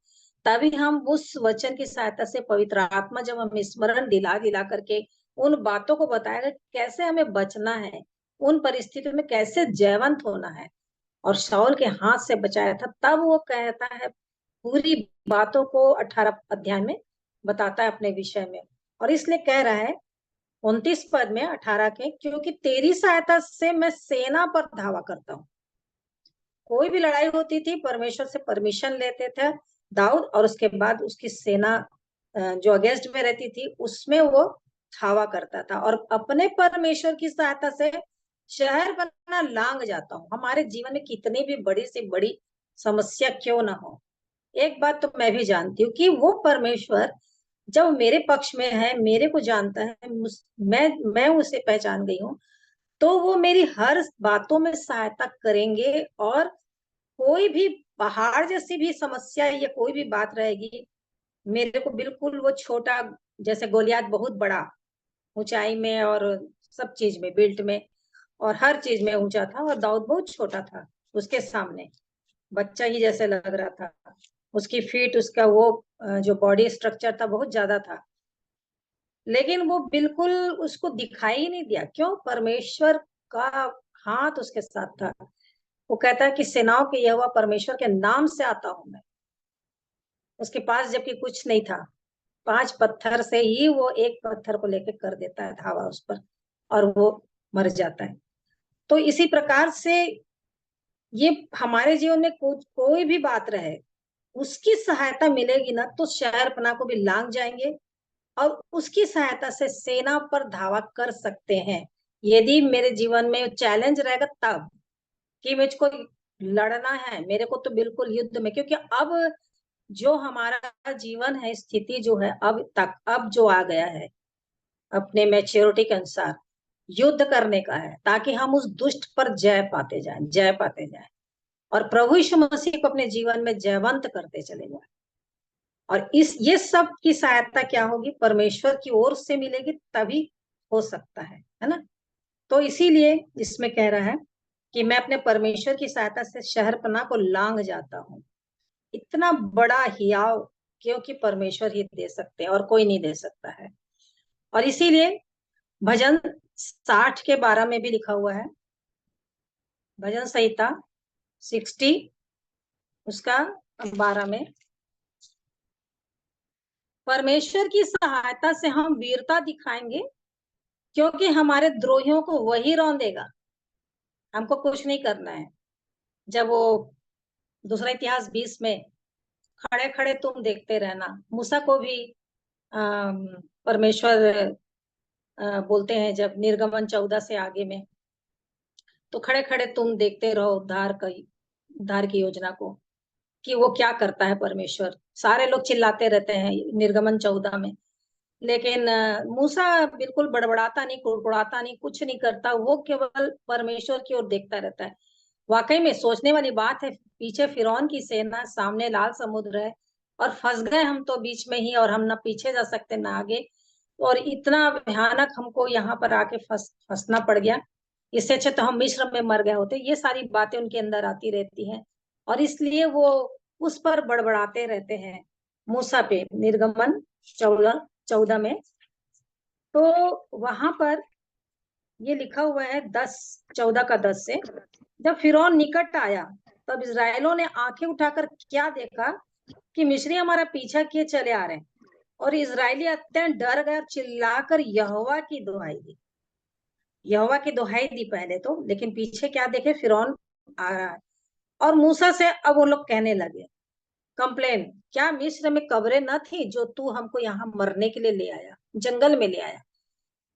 E: तभी हम उस वचन की सहायता से पवित्र आत्मा जब हमें स्मरण दिला दिला करके उन बातों को बताएगा कैसे हमें बचना है, उन परिस्थितियों में कैसे जयवंत होना है। और शाऊल के हाथ से बचाया था, तब वो कहता है पूरी बातों को 18 अध्याय में बताता है अपने विषय में। और इसलिए कह रहा है 29 पद में 18 के, क्योंकि तेरी सहायता से मैं सेना पर धावा करता हूँ। कोई भी लड़ाई होती थी, परमेश्वर से परमिशन लेते थे दाऊद, और उसके बाद उसकी सेना जो अगेंस्ट में रहती थी उसमें वो धावा करता था, और अपने परमेश्वर की सहायता से शहर बना लांग जाता हूँ। हमारे जीवन में कितनी भी बड़ी से बड़ी समस्या क्यों ना हो, एक बात तो मैं भी जानती हूँ कि वो परमेश्वर जब मेरे पक्ष में है, मेरे को जानता है, मैं उसे पहचान गई हूँ, तो वो मेरी हर बातों में सहायता करेंगे। और कोई भी पहाड़ जैसी भी समस्या या कोई भी बात रहेगी, मेरे को बिल्कुल वो छोटा, जैसे गोलियात बहुत बड़ा ऊंचाई में और सब चीज में, बिल्ट में और हर चीज में ऊंचा था, और दाऊद बहुत छोटा था उसके सामने, बच्चा ही जैसे लग रहा था। उसकी फीट, उसका वो जो बॉडी स्ट्रक्चर था बहुत ज्यादा था, लेकिन वो बिल्कुल उसको दिखाई ही नहीं दिया। क्यों? परमेश्वर का हाथ उसके साथ था। वो कहता है कि सेनाओं के यहोवा परमेश्वर के नाम से आता हूं मैं। उसके पास जबकि कुछ नहीं था, 5 पत्थर से ही वो एक पत्थर को लेकर कर देता है धावा उस पर, और वो मर जाता है। तो इसी प्रकार से ये हमारे जीवन में कोई भी बात रहे, उसकी सहायता मिलेगी ना, तो शहरपनाह को भी लांग जाएंगे और उसकी सहायता से सेना पर धावा कर सकते हैं। यदि मेरे जीवन में चैलेंज रहेगा तब कि मुझको लड़ना है, मेरे को तो बिल्कुल युद्ध में, क्योंकि अब जो हमारा जीवन है, स्थिति जो है अब जो आ गया है अपने मैच्योरिटी के अनुसार, युद्ध करने का है, ताकि हम उस दुष्ट पर जय पाते जाएं और प्रभु यीशु मसीह को अपने जीवन में जयवंत करते चले जाएं। और ये सब की सहायता क्या होगी? परमेश्वर की ओर से मिलेगी, तभी हो सकता है ना। तो इसीलिए इसमें कह रहा है कि मैं अपने परमेश्वर की सहायता से शहरपनाह को लांग जाता हूँ। इतना बड़ा हियाव क्योंकि परमेश्वर ही दे सकते हैं और कोई नहीं दे सकता है। और इसीलिए भजन 60 के 12 में भी लिखा हुआ है, भजन संहिता 60 उसका 12 में, परमेश्वर की सहायता से हम वीरता दिखाएंगे, क्योंकि हमारे द्रोहियों को वही रौंदेगा, हमको कुछ नहीं करना है। जब वो दूसरा इतिहास 20 में, खड़े खड़े तुम देखते रहना, मूसा को भी परमेश्वर बोलते हैं जब निर्गमन 14 से आगे में, तो खड़े खड़े तुम देखते रहो उद्धार की योजना को कि वो क्या करता है परमेश्वर। सारे लोग चिल्लाते रहते हैं निर्गमन 14 में, लेकिन मूसा बिल्कुल बड़बड़ाता नहीं, कुड़कुड़ाता नहीं, कुछ नहीं करता, वो केवल परमेश्वर की ओर देखता रहता है। वाकई में सोचने वाली बात है, पीछे फिरौन की सेना, सामने लाल समुद्र है, और फंस गए हम तो बीच में ही, और हम ना पीछे जा सकते ना आगे, और इतना भयानक हमको यहाँ पर आके फंसना पड़ गया। इससे अच्छा तो हम मिस्र में मर गए होते। ये सारी बातें उनके अंदर आती रहती हैं, और इसलिए वो उस पर बड़बड़ाते रहते हैं, मूसा पे, निर्गमन 14 में। तो वहां पर ये लिखा हुआ है 14 का 10 से, जब फिरौन निकट आया तब इस्राएलियों ने आंखें उठाकर क्या देखा कि मिस्री हमारा पीछा किए चले आ रहे हैं, और इजरायली अत्यंत डर गए, चिल्लाकर यहोवा की दुहाई दी। यहोवा की दुहाई दी पहले तो, लेकिन पीछे क्या देखे? फिरौन आ रहा है। और मूसा से अब वो लोग कहने लगे, कंप्लेन, क्या मिस्र में कब्रें न थी जो तू हमको यहाँ मरने के लिए ले आया, जंगल में ले आया?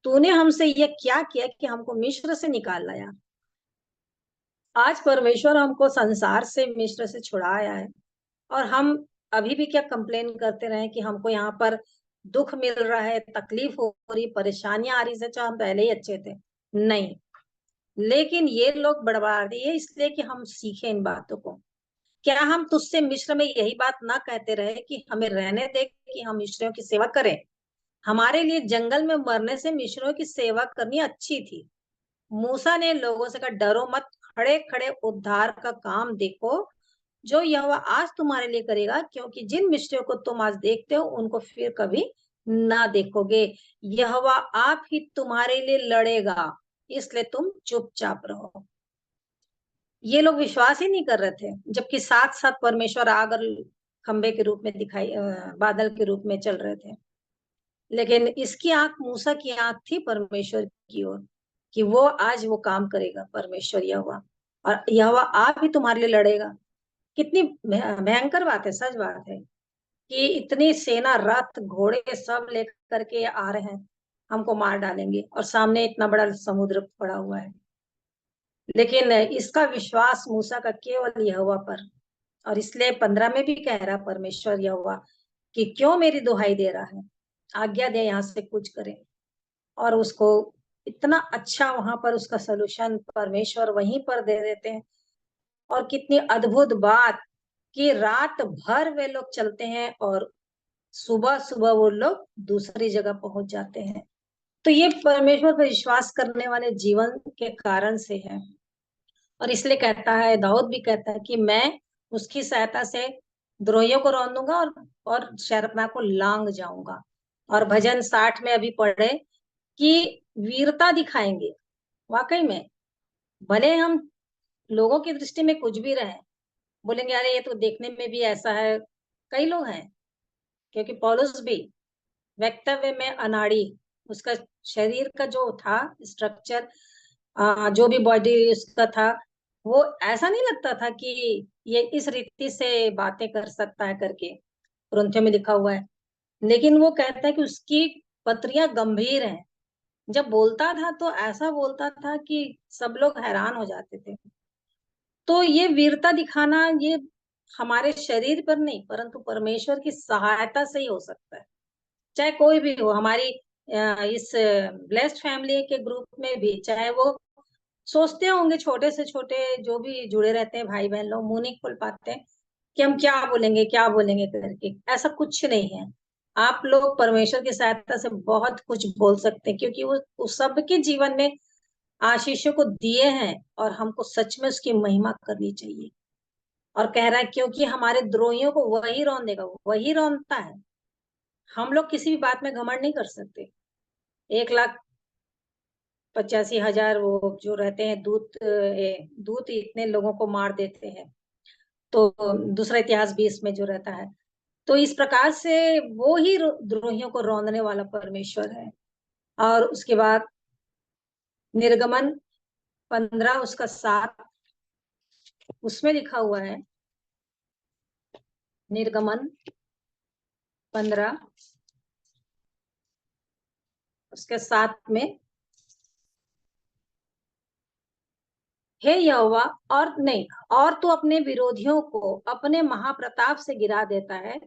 E: तूने हमसे ये क्या किया कि हमको मिस्र से निकाल लाया? आज परमेश्वर हमको संसार से, मिस्र से छुड़ाया है, और हम अभी भी क्या कंप्लेन करते रहे कि हमको यहाँ पर दुख मिल रहा है, तकलीफ हो रही, परेशानियां आ रही, से हम पहले ही अच्छे थे? नहीं, लेकिन ये लोग बढ़वा दिए इसलिए कि हम सीखें इन बातों को। क्या हम तुझसे मिस्र में यही बात ना कहते रहे कि हमें रहने दे कि हम मिस्रियों की सेवा करें? हमारे लिए जंगल में मरने से मिस्रियों की सेवा करनी अच्छी थी। मूसा ने लोगों से कहा, डरो मत, खड़े खड़े उद्धार का काम देखो जो यहोवा आज तुम्हारे लिए करेगा, क्योंकि जिन मिस्रियों को तुम आज देखते हो उनको फिर कभी ना देखोगे। यहोवा आप ही तुम्हारे लिए लड़ेगा, इसलिए तुम चुपचाप रहो। ये लोग विश्वास ही नहीं कर रहे थे, जबकि साथ साथ परमेश्वर आग और खंबे के रूप में दिखाई, बादल के रूप में चल रहे थे। लेकिन इसकी आंख, मूसा की आंख थी परमेश्वर की ओर कि वो आज वो काम करेगा, परमेश्वर यहोवा, और यहोवा आप ही तुम्हारे लिए लड़ेगा। कितनी भयंकर बात है, सच बात है कि इतनी सेना, रथ, घोड़े सब लेकर के आ रहे हैं, हमको मार डालेंगे, और सामने इतना बड़ा समुद्र पड़ा हुआ है। लेकिन इसका विश्वास मूसा का केवल यहोवा पर, और इसलिए 15 में भी कह रहा परमेश्वर यहोवा कि क्यों मेरी दुहाई दे रहा है, आज्ञा दे यहाँ से कुछ करे। और उसको इतना अच्छा वहां पर उसका सलूशन परमेश्वर वहीं पर दे देते हैं। और कितनी अद्भुत बात कि रात भर वे लोग चलते हैं और सुबह सुबह वो लोग दूसरी जगह पहुंच जाते हैं। तो ये परमेश्वर पर विश्वास करने वाले जीवन के कारण से है। और इसलिए कहता है, दाऊद भी कहता है कि मैं उसकी सहायता से द्रोहियों को रौंद दूंगा और शहरपनाह को लांग जाऊंगा। और भजन 60 में अभी पढ़े कि वीरता दिखाएंगे। वाकई में भले हम लोगों की दृष्टि में कुछ भी रहे, बोलेंगे अरे ये तो देखने में भी ऐसा है, कई लोग हैं, क्योंकि पौलुस भी वक्तव्य में अनाड़ी, उसका शरीर का जो था स्ट्रक्चर, जो भी बॉडी उसका था, वो ऐसा नहीं लगता था कि ये इस रीति से बातें कर सकता है करके, कुरिन्थियों में लिखा हुआ है। लेकिन वो कहता है कि उसकी पत्रियां गंभीर हैं। जब बोलता था तो ऐसा बोलता था कि सब लोग हैरान हो जाते थे। तो ये वीरता दिखाना, ये हमारे शरीर पर नहीं परंतु परमेश्वर की सहायता से ही हो सकता है। चाहे कोई भी हो, हमारी इस ब्लेस्ड फैमिली के ग्रुप में भी, चाहे वो सोचते होंगे छोटे से छोटे जो भी जुड़े रहते हैं भाई बहन लोग, मुंह नहीं खोल पाते हैं कि हम क्या बोलेंगे करके। ऐसा कुछ नहीं है। आप लोग परमेश्वर की सहायता से बहुत कुछ बोल सकते हैं, क्योंकि वो सबके जीवन में आशीषों को दिए हैं, और हमको सच में उसकी महिमा करनी चाहिए। और कह रहा है क्योंकि हमारे द्रोहियों को वही रौंदेगा, वही रौंदता है। हम लोग किसी भी बात में घमंड नहीं कर सकते। 1,85,000 वो जो रहते हैं दूत इतने लोगों को मार देते हैं। तो दूसरा इतिहास 20 में जो रहता है, तो इस प्रकार से वो ही द्रोहियों को रौंदने वाला परमेश्वर है। और उसके बाद निर्गमन 15 उसका 7, उसमें लिखा हुआ है, निर्गमन 15 उसके 7 में, हे यहोवा, और नहीं, और तू अपने विरोधियों को अपने महाप्रताप से गिरा देता है,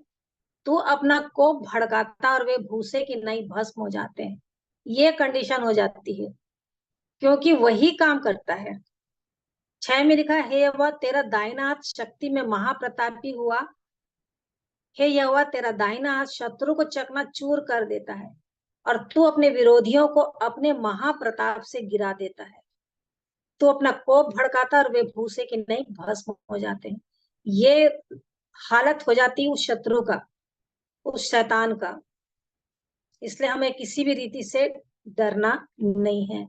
E: तू अपना कोप भड़काता और वे भूसे की नई भस्म हो जाते हैं। ये कंडीशन हो जाती है क्योंकि वही काम करता है। 6 में लिखा है, हे यहोवा तेरा दाहिना हाथ शक्ति में महाप्रतापी हुआ। हे यहोवा तेरा दाहिना हाथ शत्रु को चकनाचूर कर देता है, और तू अपने विरोधियों को अपने महाप्रताप से गिरा देता है। तो अपना कोप भड़काता और वे भूसे के नहीं भस्म हो जाते हैं। ये हालत हो जाती है उस शत्रु का, उस शैतान का। इसलिए हमें किसी भी रीति से डरना नहीं है।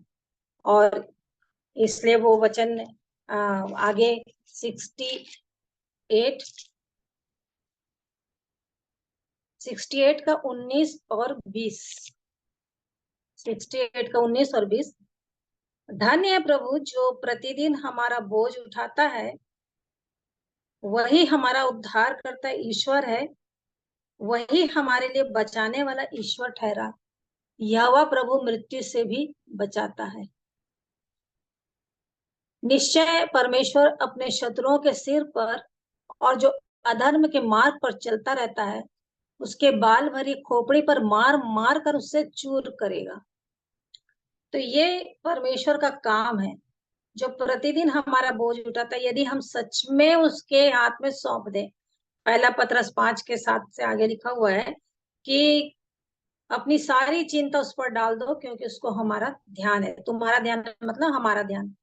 E: और इसलिए वो वचन आगे 68 का 19 और 20, 68 का 19 और 20, धन्य है प्रभु जो प्रतिदिन हमारा बोझ उठाता है, वही हमारा उद्धार करता ईश्वर है, वही हमारे लिए बचाने वाला ईश्वर ठहरा। यहोवा प्रभु मृत्यु से भी बचाता है। निश्चय परमेश्वर अपने शत्रुओं के सिर पर और जो अधर्म के मार्ग पर चलता रहता है, उसके बाल भरी खोपड़ी पर मार मार कर उससे चूर करेगा। तो ये परमेश्वर का काम है जो प्रतिदिन हमारा बोझ उठाता है, यदि हम सच में उसके हाथ में सौंप दें। पहला पत्रस 5:7 से आगे लिखा हुआ है कि अपनी सारी चिंता उस पर डाल दो, क्योंकि उसको हमारा ध्यान है। तुम्हारा ध्यान मतलब हमारा ध्यान।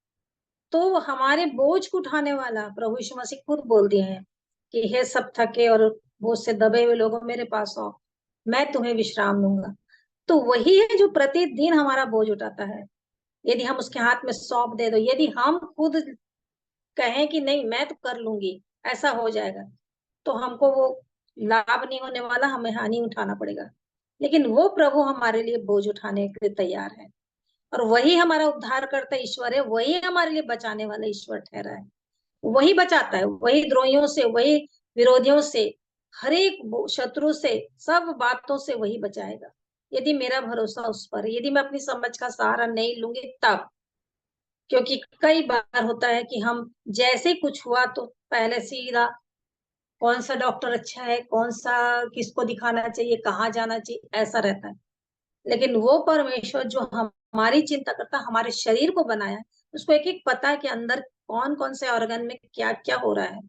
E: तो हमारे बोझ को उठाने वाला प्रभु यीशु मसीह खुद बोल दिए हैं कि हे सब थके और बोझ से दबे हुए लोगों, मेरे पास आओ, मैं तुम्हें विश्राम दूंगा। तो वही है जो प्रतिदिन हमारा बोझ उठाता है। यदि हम उसके हाथ में सौंप दे दो, यदि हम खुद कहें कि नहीं मैं तो कर लूंगी, ऐसा हो जाएगा, तो हमको वो लाभ नहीं होने वाला, हमें हानि उठाना पड़ेगा। लेकिन वो प्रभु हमारे लिए बोझ उठाने के लिए तैयार है, और वही हमारा उद्धार करता ईश्वर है, वही हमारे लिए बचाने वाला ईश्वर ठहरा है। वही बचाता है, वही द्रोहियों से, वही विरोधियों से, हर एक शत्रु से, सब बातों से वही बचाएगा, यदि मेरा भरोसा उस पर है, यदि मैं अपनी समझ का सहारा नहीं लूंगी तब। क्योंकि कई बार होता है कि हम जैसे कुछ हुआ तो पहले सीधा कौन सा डॉक्टर अच्छा है, कौन सा, किसको दिखाना चाहिए, कहाँ जाना चाहिए, ऐसा रहता है। लेकिन वो परमेश्वर जो हमारी चिंता करता, हमारे शरीर को बनाया है, उसको एक एक पता है कि अंदर कौन कौन से ऑर्गन में क्या क्या हो रहा है।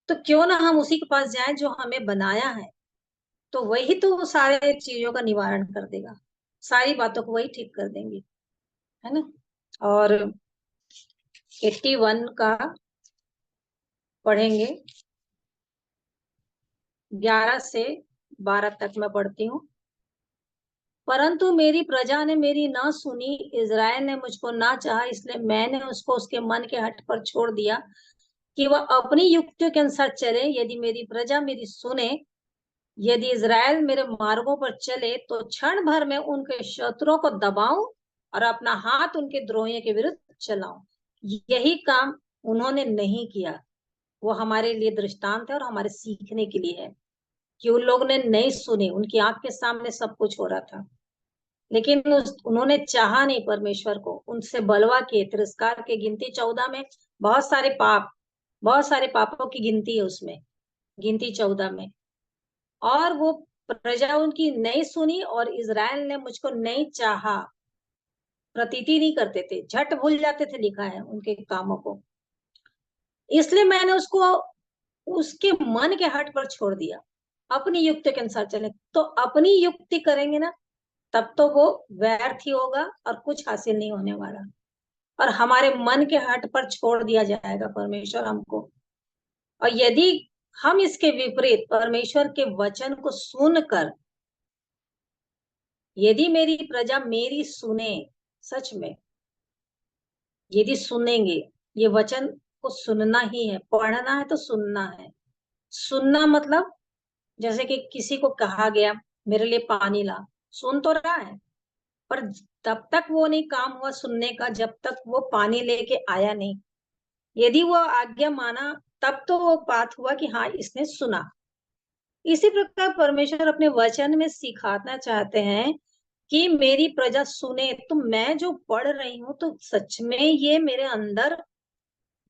E: तो क्यों ना हम उसी के पास जाएं जो हमें बनाया है, तो वही तो सारे चीजों का निवारण कर देगा, सारी बातों को वही ठीक कर देंगे, है ना। और 81 का पढ़ेंगे, 11 से 12 तक मैं पढ़ती हूँ। परंतु मेरी प्रजा ने मेरी ना सुनी, इज़राइल ने मुझको ना चाहा, इसलिए मैंने उसको उसके मन के हट पर छोड़ दिया कि वह अपनी युक्तियों के अनुसार चले। यदि मेरी प्रजा मेरी सुने, यदि इज़राइल मेरे मार्गों पर चले, तो क्षण भर में उनके शत्रुओं को दबाऊं और अपना हाथ उनके द्रोहियों के विरुद्ध चलाऊं। यही काम उन्होंने नहीं किया। वो हमारे लिए दृष्टांत है और हमारे सीखने के लिए है कि उन लोगों ने नहीं सुने, उनकी आंख के सामने सब कुछ हो रहा था, लेकिन उन्होंने चाहा नहीं परमेश्वर को, उनसे बलवा के तिरस्कार के। गिनती 14 में बहुत सारे पाप, बहुत सारे पापों की गिनती है उसमें, गिनती 14 में। और वो प्रजा उनकी नहीं सुनी, और इज़राइल ने मुझको नहीं चाहा, प्रतीति नहीं करते थे, झट भूल जाते थे, लिखा है उनके कामों को। इसलिए मैंने उसको उसके मन के हट पर छोड़ दिया, अपनी युक्ति के अनुसार चले। तो अपनी युक्ति करेंगे ना, तब तो वो व्यर्थ ही होगा और कुछ हासिल नहीं होने वाला, और हमारे मन के हट पर छोड़ दिया जाएगा परमेश्वर हमको। और यदि हम इसके विपरीत परमेश्वर के वचन को सुनकर, यदि मेरी प्रजा मेरी सुने, सच में यदि सुनेंगे, ये वचन को सुनना ही है, पढ़ना है तो सुनना है। सुनना मतलब जैसे कि किसी को कहा गया मेरे लिए पानी ला, सुन तो रहा है, पर तब तक वो नहीं काम हुआ सुनने का जब तक वो पानी लेके आया नहीं। यदि वो आज्ञा माना, तब तो वो बात हुआ कि हाँ इसने सुना। इसी प्रकार परमेश्वर अपने वचन में सिखाना चाहते हैं कि मेरी प्रजा सुने। तो मैं जो पढ़ रही हूँ, तो सच में ये मेरे अंदर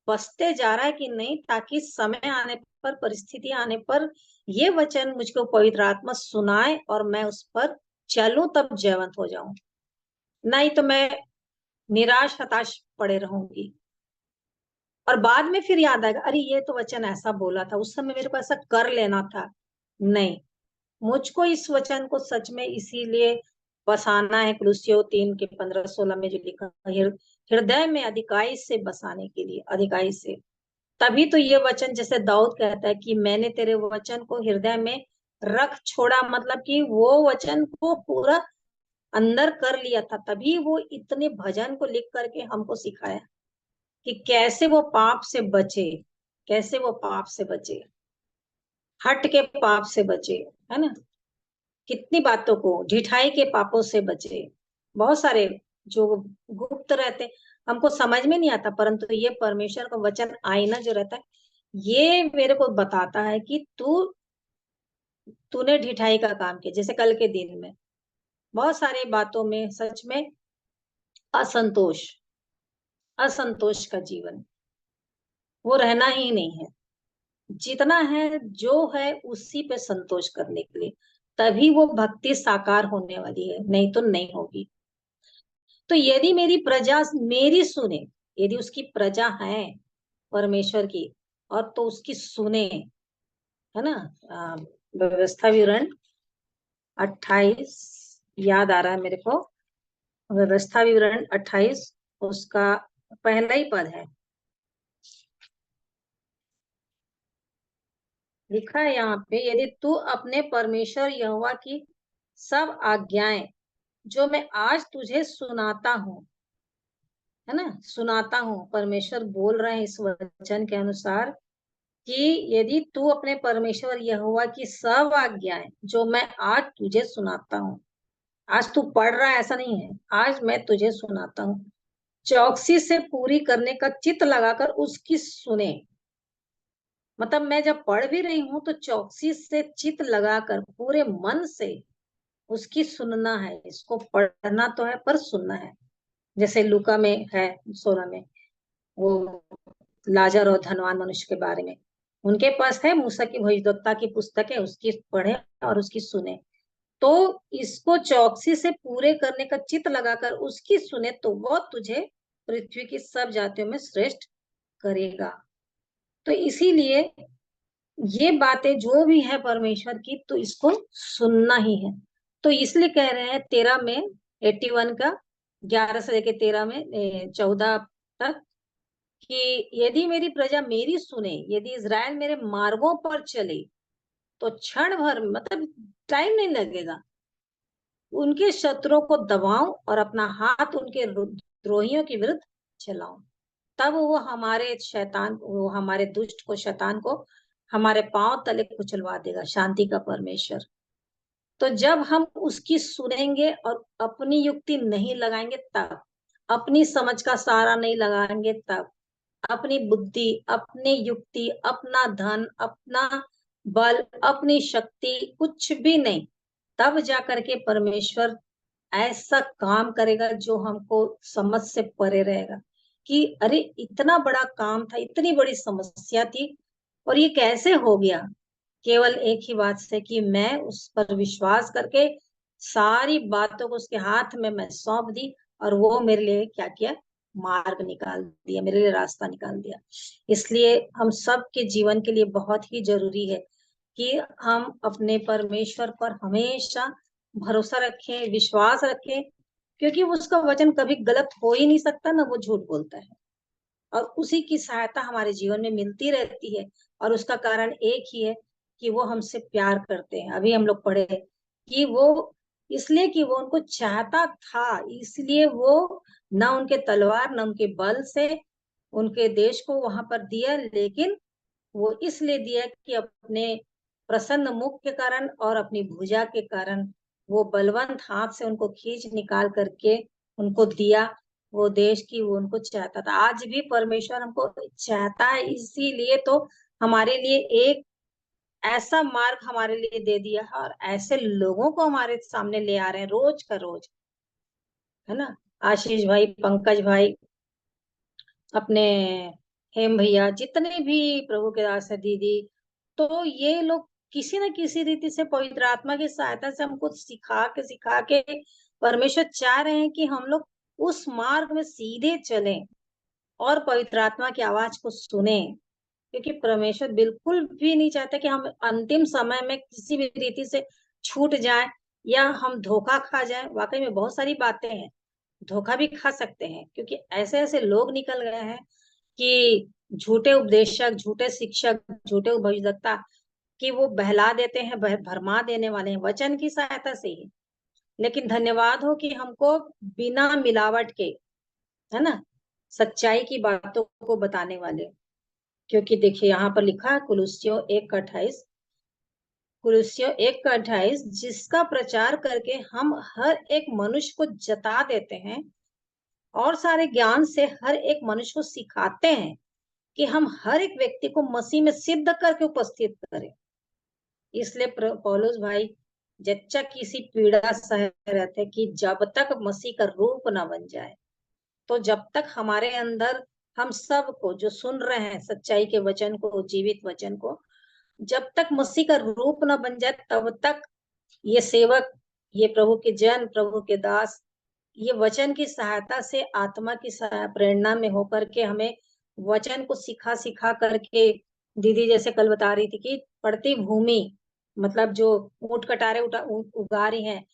E: बसते जा रहा है कि नहीं, ताकि समय आने पर, परिस्थिति आने पर ये वचन मुझको पवित्र आत्मा सुनाए और मैं उस पर चलूं, तब जयवंत हो जाऊं। नहीं तो मैं निराश हताश पड़े रहूंगी, और बाद में फिर याद आएगा, अरे ये तो वचन ऐसा बोला था, उस समय मेरे को ऐसा कर लेना था। नहीं, मुझको इस वचन को सच में इसीलिए बसाना है, कुलुस्सियों 3:15-16 में जो लिखा है, हृदय में अधिकाई से बसाने के लिए, अधिकाई से। तभी तो ये वचन, जैसे दाऊद कहता है कि मैंने तेरे वचन को हृदय में रख छोड़ा, मतलब कि वो वचन को पूरा अंदर कर लिया था। तभी वो इतने भजन को लिख करके हमको सिखाया कि कैसे वो पाप से बचे, कैसे वो पाप से बचे, हट के पाप से बचे, है ना। कितनी बातों को, ढिठाई के पापों से बचे, बहुत सारे जो गुप्त रहते, हमको समझ में नहीं आता, परंतु ये परमेश्वर का वचन आईना जो रहता है, ये मेरे को बताता है कि तूने ढिठाई का काम किया। जैसे कल के दिन में बहुत सारी बातों में सच में असंतोष, असंतोष का जीवन वो रहना ही नहीं है। जितना है जो है उसी पे संतोष करने के लिए, तभी वो भक्ति साकार होने वाली है, नहीं तो नहीं होगी। तो यदि मेरी प्रजा मेरी सुने, यदि उसकी प्रजा है परमेश्वर की, और तो उसकी सुने, है ना। व्यवस्था विवरण 28 याद आ रहा है मेरे को, व्यवस्था विवरण 28 उसका पहला ही पद है, लिखा है यहाँ पे, यदि तू अपने परमेश्वर यहोवा की सब आज्ञाएं जो मैं आज तुझे सुनाता हूँ, है ना, सुनाता हूँ, परमेश्वर बोल रहे हैं इस वचन के अनुसार कि यदि तू अपने परमेश्वर यहोवा की सब आज्ञाएं जो मैं आज तुझे सुनाता हूँ, आज तू पढ़ रहा है ऐसा नहीं है, आज मैं तुझे सुनाता हूँ, चौकसी से पूरी करने का चित्त लगाकर उसकी सुने। मतलब मैं जब पढ़ भी रही हूँ तो चौकसी से चित्त लगाकर पूरे मन से उसकी सुनना है, इसको पढ़ना तो है पर सुनना है। जैसे लूका में है 16 में, वो लाजर और धनवान मनुष्य के बारे में, उनके पास है मूसा की भविष्यद्वक्ता की पुस्तक है, उसकी पढ़े और उसकी सुने। तो इसको चौकसी से पूरे करने का चित्त लगाकर उसकी सुने तो वो तुझे पृथ्वी की सब जातियों में श्रेष्ठ करेगा। तो इसीलिए ये बातें जो भी है परमेश्वर की, तो इसको सुनना ही है। तो इसलिए कह रहे हैं 13 में 81 का 11 से लेके 13 में 14 तक कि यदि मेरी प्रजा मेरी सुने, यदि इज़राइल मेरे मार्गों पर चले, तो क्षण भर, मतलब टाइम नहीं लगेगा, उनके शत्रुओं को दबाऊं और अपना हाथ उनके द्रोहियों के विरुद्ध चलाऊं, तब वो हमारे शैतान, वो हमारे दुष्ट को, शैतान को हमारे पांव तले कुचलवा देगा, शांति का परमेश्वर। तो जब हम उसकी सुनेंगे और अपनी युक्ति नहीं लगाएंगे तब, अपनी समझ का सहारा नहीं लगाएंगे तब, अपनी बुद्धि, अपनी युक्ति, अपना धन, अपना बल, अपनी शक्ति, कुछ भी नहीं, तब जाकर के परमेश्वर ऐसा काम करेगा जो हमको समझ से परे रहेगा कि अरे इतना बड़ा काम था, इतनी बड़ी समस्या थी और ये कैसे हो गया। केवल एक ही बात से कि मैं उस पर विश्वास करके सारी बातों को उसके हाथ में मैं सौंप दी और वो मेरे लिए क्या किया, मार्ग निकाल दिया, मेरे लिए रास्ता निकाल दिया। इसलिए हम सब के जीवन के लिए बहुत ही जरूरी है कि हम अपने परमेश्वर पर हमेशा भरोसा रखें, विश्वास रखें, क्योंकि उसका वचन कभी गलत हो ही नहीं सकता, ना वो झूठ बोलता है, और उसी की सहायता हमारे जीवन में मिलती रहती है। और उसका कारण एक ही है कि वो हमसे प्यार करते हैं। अभी हम लोग पढ़े कि वो इसलिए कि वो उनको चाहता था, इसलिए वो ना उनके तलवार ना उनके बल से उनके देश को वहां पर दिया, लेकिन वो इसलिए दिया कि अपने प्रसन्न मुख के कारण और अपनी भुजा के कारण वो बलवंत हाथ से उनको खींच निकाल करके उनको दिया वो देश की, वो उनको चाहता था। आज भी परमेश्वर हमको चाहता है, इसीलिए तो हमारे लिए एक ऐसा मार्ग हमारे लिए दे दिया है और ऐसे लोगों को हमारे सामने ले आ रहे हैं रोज का रोज, है ना। आशीष भाई, पंकज भाई, अपने हेम भैया, जितने भी प्रभु के दास है, दीदी, तो ये लोग किसी न किसी रीति से पवित्र आत्मा की सहायता से हमको सिखा के परमेश्वर चाह रहे हैं कि हम लोग उस मार्ग में सीधे चलें और पवित्र आत्मा की आवाज को सुने, क्योंकि परमेश्वर बिल्कुल भी नहीं चाहते कि हम अंतिम समय में किसी भी रीति से छूट जाए या हम धोखा खा जाए। वाकई में बहुत सारी बातें हैं, धोखा भी खा सकते हैं, क्योंकि ऐसे ऐसे लोग निकल गए हैं कि झूठे उपदेशक, झूठे शिक्षक, झूठे भविष्यवक्ता कि वो बहला देते हैं, भरमा देने वाले हैं वचन की सहायता से ही। लेकिन धन्यवाद हो कि हमको बिना मिलावट के, है ना, सच्चाई की बातों को बताने वाले। क्योंकि देखिए यहाँ पर लिखा है कुलुस्सियों 1:28, कुलुस्सियों 1:28, जिसका प्रचार करके हम हर एक मनुष्य को जता देते हैं और सारे ज्ञान से हर एक मनुष्य को सिखाते हैं कि हम हर एक व्यक्ति को मसीह में सिद्ध करके उपस्थित करें। इसलिए पौलुस भाई जच्चा किसी पीड़ा सह रहे थे कि जब तक मसीह का रूप ना बन जाए, तो जब तक हमारे अंदर, हम सबको जो सुन रहे हैं सच्चाई के वचन को, जीवित वचन को, जब तक मसीह का रूप ना बन जाए तब तक ये सेवक, ये प्रभु के जन, प्रभु के दास ये वचन की सहायता से, आत्मा की प्रेरणा में होकर के हमें वचन को सिखा सिखा करके, दीदी जैसे कल बता रही थी कि पड़ती भूमि, मतलब जो ऊंट कटारे उगा रही हैं,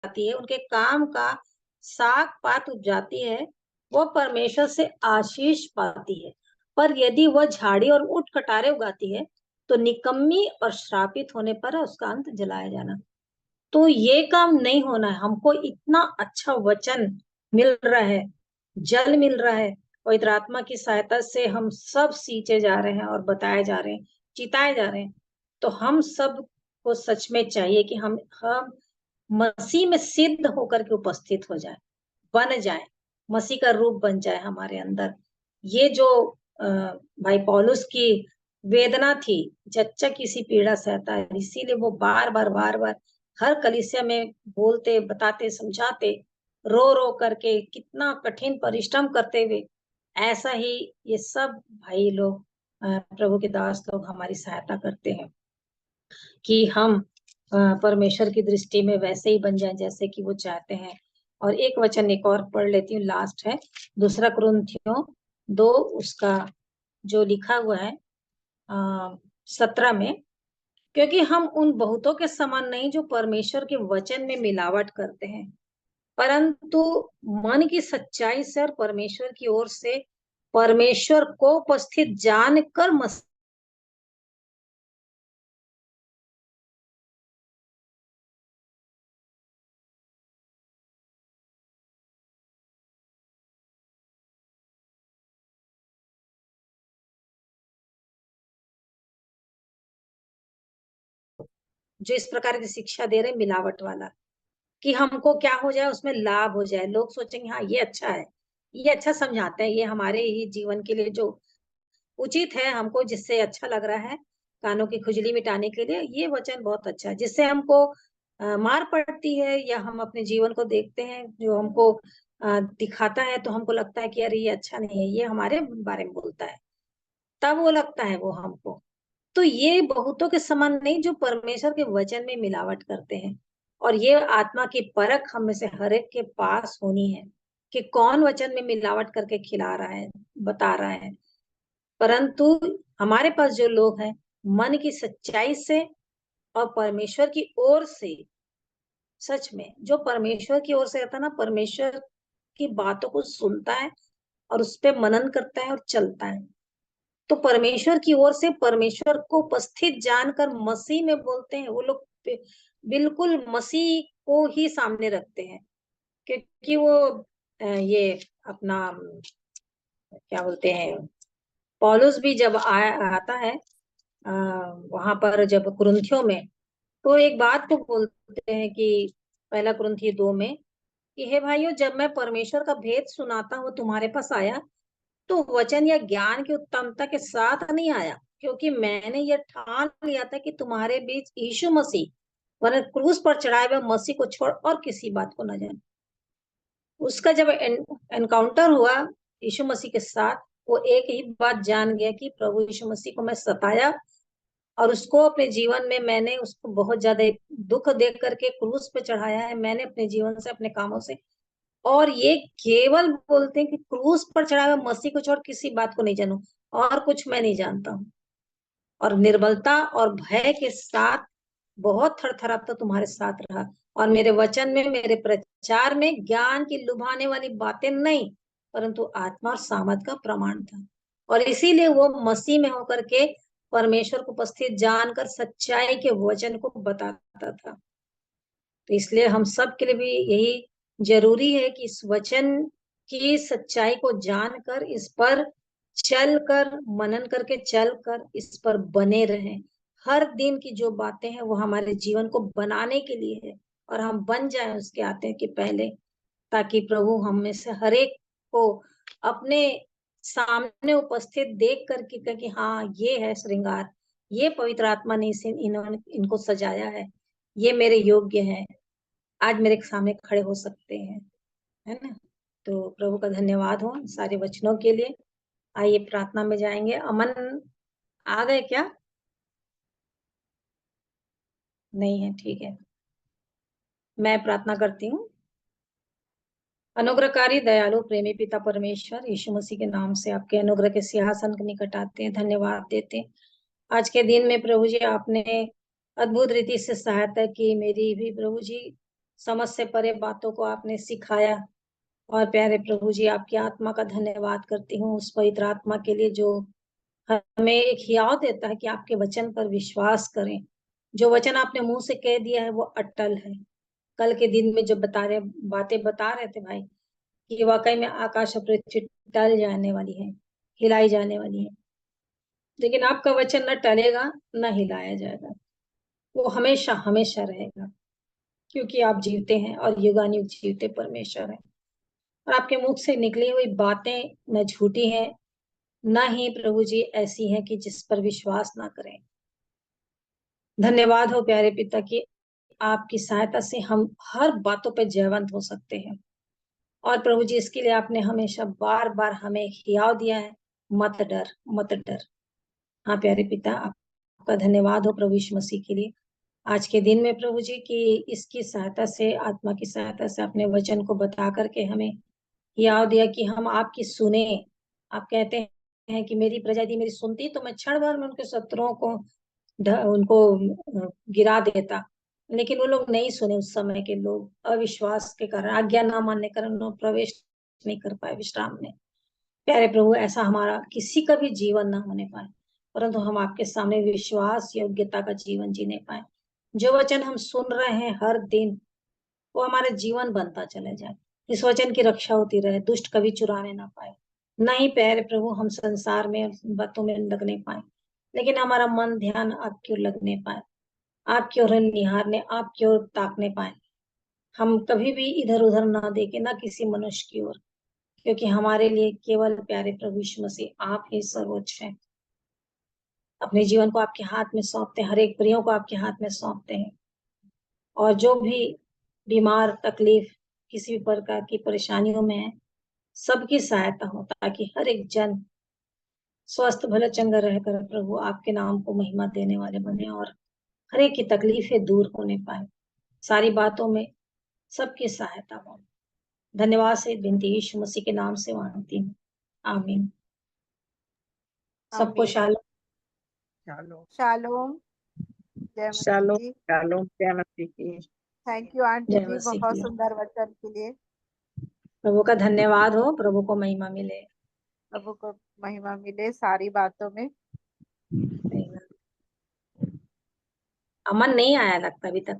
E: आती है, उनके काम का साग पात उपजाती है, वो परमेश्वर से आशीष पाती है। पर यदि वह झाड़ी और ऊंट कटारे उगाती है तो निकम्मी और श्रापित होने पर उसका अंत जलाया जाना। तो ये काम नहीं होना है। हमको इतना अच्छा वचन मिल रहा है, जल मिल रहा है, पवित्र आत्मा की सहायता से हम सब सींचे जा रहे हैं और बताए जा रहे हैं, चिताए जा रहे हैं। तो हम सब को सच में चाहिए कि हम मसीह में सिद्ध होकर के उपस्थित हो जाए, बन जाए, मसीह का रूप बन जाए हमारे अंदर। ये जो भाई पौलुस की वेदना थी, जच्चा किसी पीड़ा सहता है, इसीलिए वो बार बार हर कलीसिया में बोलते, बताते, समझाते, रो रो करके कितना कठिन परिश्रम करते हुए, ऐसा ही ये सब भाई लोग, प्रभु के दास लोग हमारी सहायता करते हैं कि हम परमेश्वर की दृष्टि में वैसे ही बन जाएं जैसे कि वो चाहते हैं। और एक वचन एक और पढ़ लेती हूँ, लास्ट है 2 कुरिन्थियों 2, उसका जो लिखा हुआ है 17 में, क्योंकि हम उन बहुतों के समान नहीं जो परमेश्वर के वचन में मिलावट करते हैं, परंतु मन की सच्चाई से और परमेश्वर की ओर से परमेश्वर को उपस्थित जानकर जो इस प्रकार की शिक्षा दे रहे मिलावट वाला, कि हमको क्या हो जाए, उसमें लाभ हो जाए, लोग सोचेंगे हाँ ये अच्छा है, ये अच्छा समझाते हैं, ये हमारे ही जीवन के लिए जो उचित है, हमको जिससे अच्छा लग रहा है, कानों की खुजली मिटाने के लिए ये वचन बहुत अच्छा है। जिससे हमको मार पड़ती है या हम अपने जीवन को देखते हैं जो हमको दिखाता है, तो हमको लगता है कि अरे ये अच्छा नहीं है, ये हमारे बारे में बोलता है, तब वो लगता है वो हमको। तो ये बहुतों के समान नहीं जो परमेश्वर के वचन में मिलावट करते हैं। और ये आत्मा की परख हम में से हर एक के पास होनी है कि कौन वचन में मिलावट करके खिला रहा है, बता रहा है। परंतु हमारे पास जो लोग हैं, मन की सच्चाई से और परमेश्वर की ओर से, सच में जो परमेश्वर की ओर से रहता है ना, परमेश्वर की बातों को सुनता है और उस पर मनन करता है और चलता है, तो परमेश्वर की ओर से परमेश्वर को उपस्थित जानकर मसीह में बोलते हैं, वो लोग बिल्कुल मसीह को ही सामने रखते हैं। क्योंकि वो ये अपना क्या बोलते हैं, पौलुस भी जब आता है वहां पर, जब कुरिन्थियों में, तो एक बात को बोलते हैं कि 1 कुरिन्थी 2 में, कि हे भाइयों, जब मैं परमेश्वर का भेद सुनाता हूँ तुम्हारे पास आया, तो वचन या ज्ञान की उत्तमता के साथ नहीं आया, क्योंकि मैंने यह ठान लिया था कि तुम्हारे बीच यीशु मसीह वरन क्रूस पर चढ़ाए हुए मसीह को छोड़ और किसी बात को न जाने। उसका जब एनकाउंटर हुआ यीशु मसीह के साथ, वो एक ही बात जान गया कि प्रभु यीशु मसीह को मैं सताया और उसको अपने जीवन में मैंने उसको बहुत ज्यादा दुख देख करके क्रूस पे चढ़ाया है, मैंने अपने जीवन से, अपने कामों से। और ये केवल बोलते हैं कि क्रूस पर चढ़ा हुआ मसीह को छोड़ किसी बात को नहीं जानू, और कुछ मैं नहीं जानता हूँ। और निर्बलता और भय के साथ बहुत थरथराता तुम्हारे साथ रहा, और मेरे वचन में, मेरे प्रचार में ज्ञान की लुभाने वाली बातें नहीं, परंतु आत्मा और सामर्थ का प्रमाण था। और इसीलिए वो मसीह में होकर के परमेश्वर को उपस्थित जानकर सच्चाई के वचन को बताता था। तो इसलिए हम सब के लिए भी यही जरूरी है कि इस वचन की सच्चाई को जानकर, इस पर चलकर, मनन करके चलकर इस पर बने रहें। हर दिन की जो बातें हैं वो हमारे जीवन को बनाने के लिए है, और हम बन जाएं उसके आते के पहले, ताकि प्रभु हम में से हर एक को अपने सामने उपस्थित देख करके कहे कि हाँ ये है श्रृंगार, ये पवित्र आत्मा ने इनको सजाया है, ये मेरे योग्य है। आज मेरे सामने खड़े हो सकते हैं, है ना। तो प्रभु का धन्यवाद हो सारे वचनों के लिए। आइए प्रार्थना में जाएंगे। अमन आ गए क्या? नहीं है, ठीक है। मैं प्रार्थना करती हूँ। अनुग्रहकारी दयालु प्रेमी पिता परमेश्वर, यीशु मसीह के नाम से आपके अनुग्रह के सिंहासन के निकट आते हैं, धन्यवाद देते हैं। आज के दिन में प्रभु जी आपने अद्भुत रीति से सहायता की, मेरी भी प्रभु जी समझ से परे बातों को आपने सिखाया। और प्यारे प्रभु जी आपकी आत्मा का धन्यवाद करती हूँ, उस पवित्र आत्मा के लिए जो हमें एक हियाव देता है कि आपके वचन पर विश्वास करें। जो वचन आपने मुंह से कह दिया है वो अटल है। कल के दिन में जो बातें बता रहे थे भाई, कि वाकई में आकाश और पृथ्वी टल जाने वाली है, हिलाई जाने वाली है, लेकिन आपका वचन न टलेगा न हिलाया जाएगा, वो हमेशा हमेशा रहेगा, क्योंकि आप जीवते हैं और युगानुयुग जीवते परमेश्वर है। और आपके मुख से निकली हुई बातें न झूठी हैं, न ही प्रभु जी ऐसी हैं कि जिस पर विश्वास ना करें। धन्यवाद हो प्यारे पिता की आपकी सहायता से हम हर बातों पर जयवंत हो सकते हैं। और प्रभु जी इसके लिए आपने हमेशा बार बार हमें हियाव दिया है, मत डर मत डर। हाँ प्यारे पिता, आपका धन्यवाद हो प्रभु यीशु मसीह के लिए आज के दिन में प्रभु जी की इसकी सहायता से, आत्मा की सहायता से अपने वचन को बता करके हमें हियाव दिया कि हम आपकी सुने। आप कहते हैं कि मेरी प्रजा यदि मेरी सुनती तो मैं क्षण भर में उनके शत्रुओं को उनको गिरा देता, लेकिन वो लोग नहीं सुने। उस समय के लोग अविश्वास के कारण, आज्ञा ना मानने के कारण लोग प्रवेश नहीं कर पाए विश्राम में। प्यारे प्रभु, ऐसा हमारा किसी का भी जीवन ना होने पाए, परंतु हम आपके सामने विश्वास योग्यता का जीवन जीने पाए। जो वचन हम सुन रहे हैं हर दिन, वो हमारा जीवन बनता चले जाए। इस वचन की रक्षा होती रहे, दुष्ट कभी चुराने ना पाए। नहीं प्यारे प्रभु, हम संसार में बातों में लगने पाए, लेकिन हमारा मन ध्यान आपकी ओर लगने पाए, आपकी ओर निहारने, आपकी ओर ताकने पाए। हम कभी भी इधर उधर ना देखे, ना किसी मनुष्य की ओर, क्योंकि हमारे लिए केवल प्यारे प्रभु यीशु मसीह आप ही सर्वोच्च हैं। अपने जीवन को आपके हाथ में सौंपते हैं, हर एक प्रियों को आपके हाथ में सौंपते हैं। और जो भी बीमार, तकलीफ, किसी भी प्रकार की परेशानियों में है, सबकी सहायता हो, ताकि हर एक जन स्वस्थ भला चंगा रहकर प्रभु आपके नाम को महिमा देने वाले बने, और हर एक की तकलीफें दूर होने पाए। सारी बातों में सबकी सहायता हो। धन्यवाद से बिनती यीशु मसीह के नाम से मांगती हूँ, आमीन। सबको
F: आमीन।
E: शालोम।
B: चलो
F: शालोम। जय मसीह
D: शालोम
F: जी।
D: शालोम, क्या मसीह की।
F: थैंक यू आंटी
E: जय
F: जी,
E: मसीह
F: बहुत
E: की।
F: सुंदर वचन के लिए।
E: प्रभु का धन्यवाद हो, प्रभु को महिमा मिले।
F: प्रभु को महिमा मिले सारी बातों में।
E: अमन नहीं आया लगता अभी तक।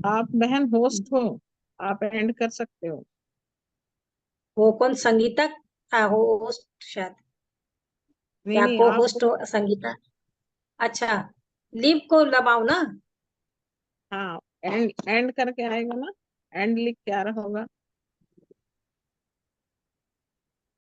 D: आप बहन होस्ट हो, आप एंड कर सकते हो।
E: वो कौन, संगीता था हो होस्ट शायद,
D: नहीं
E: या
D: नहीं,
E: को
D: आप
E: होस्ट हो संगीता। अच्छा, लीव को दबाओ ना।
D: हाँ, एंड एंड करके आएगा ना, एंड लिख के आ रहा होगा।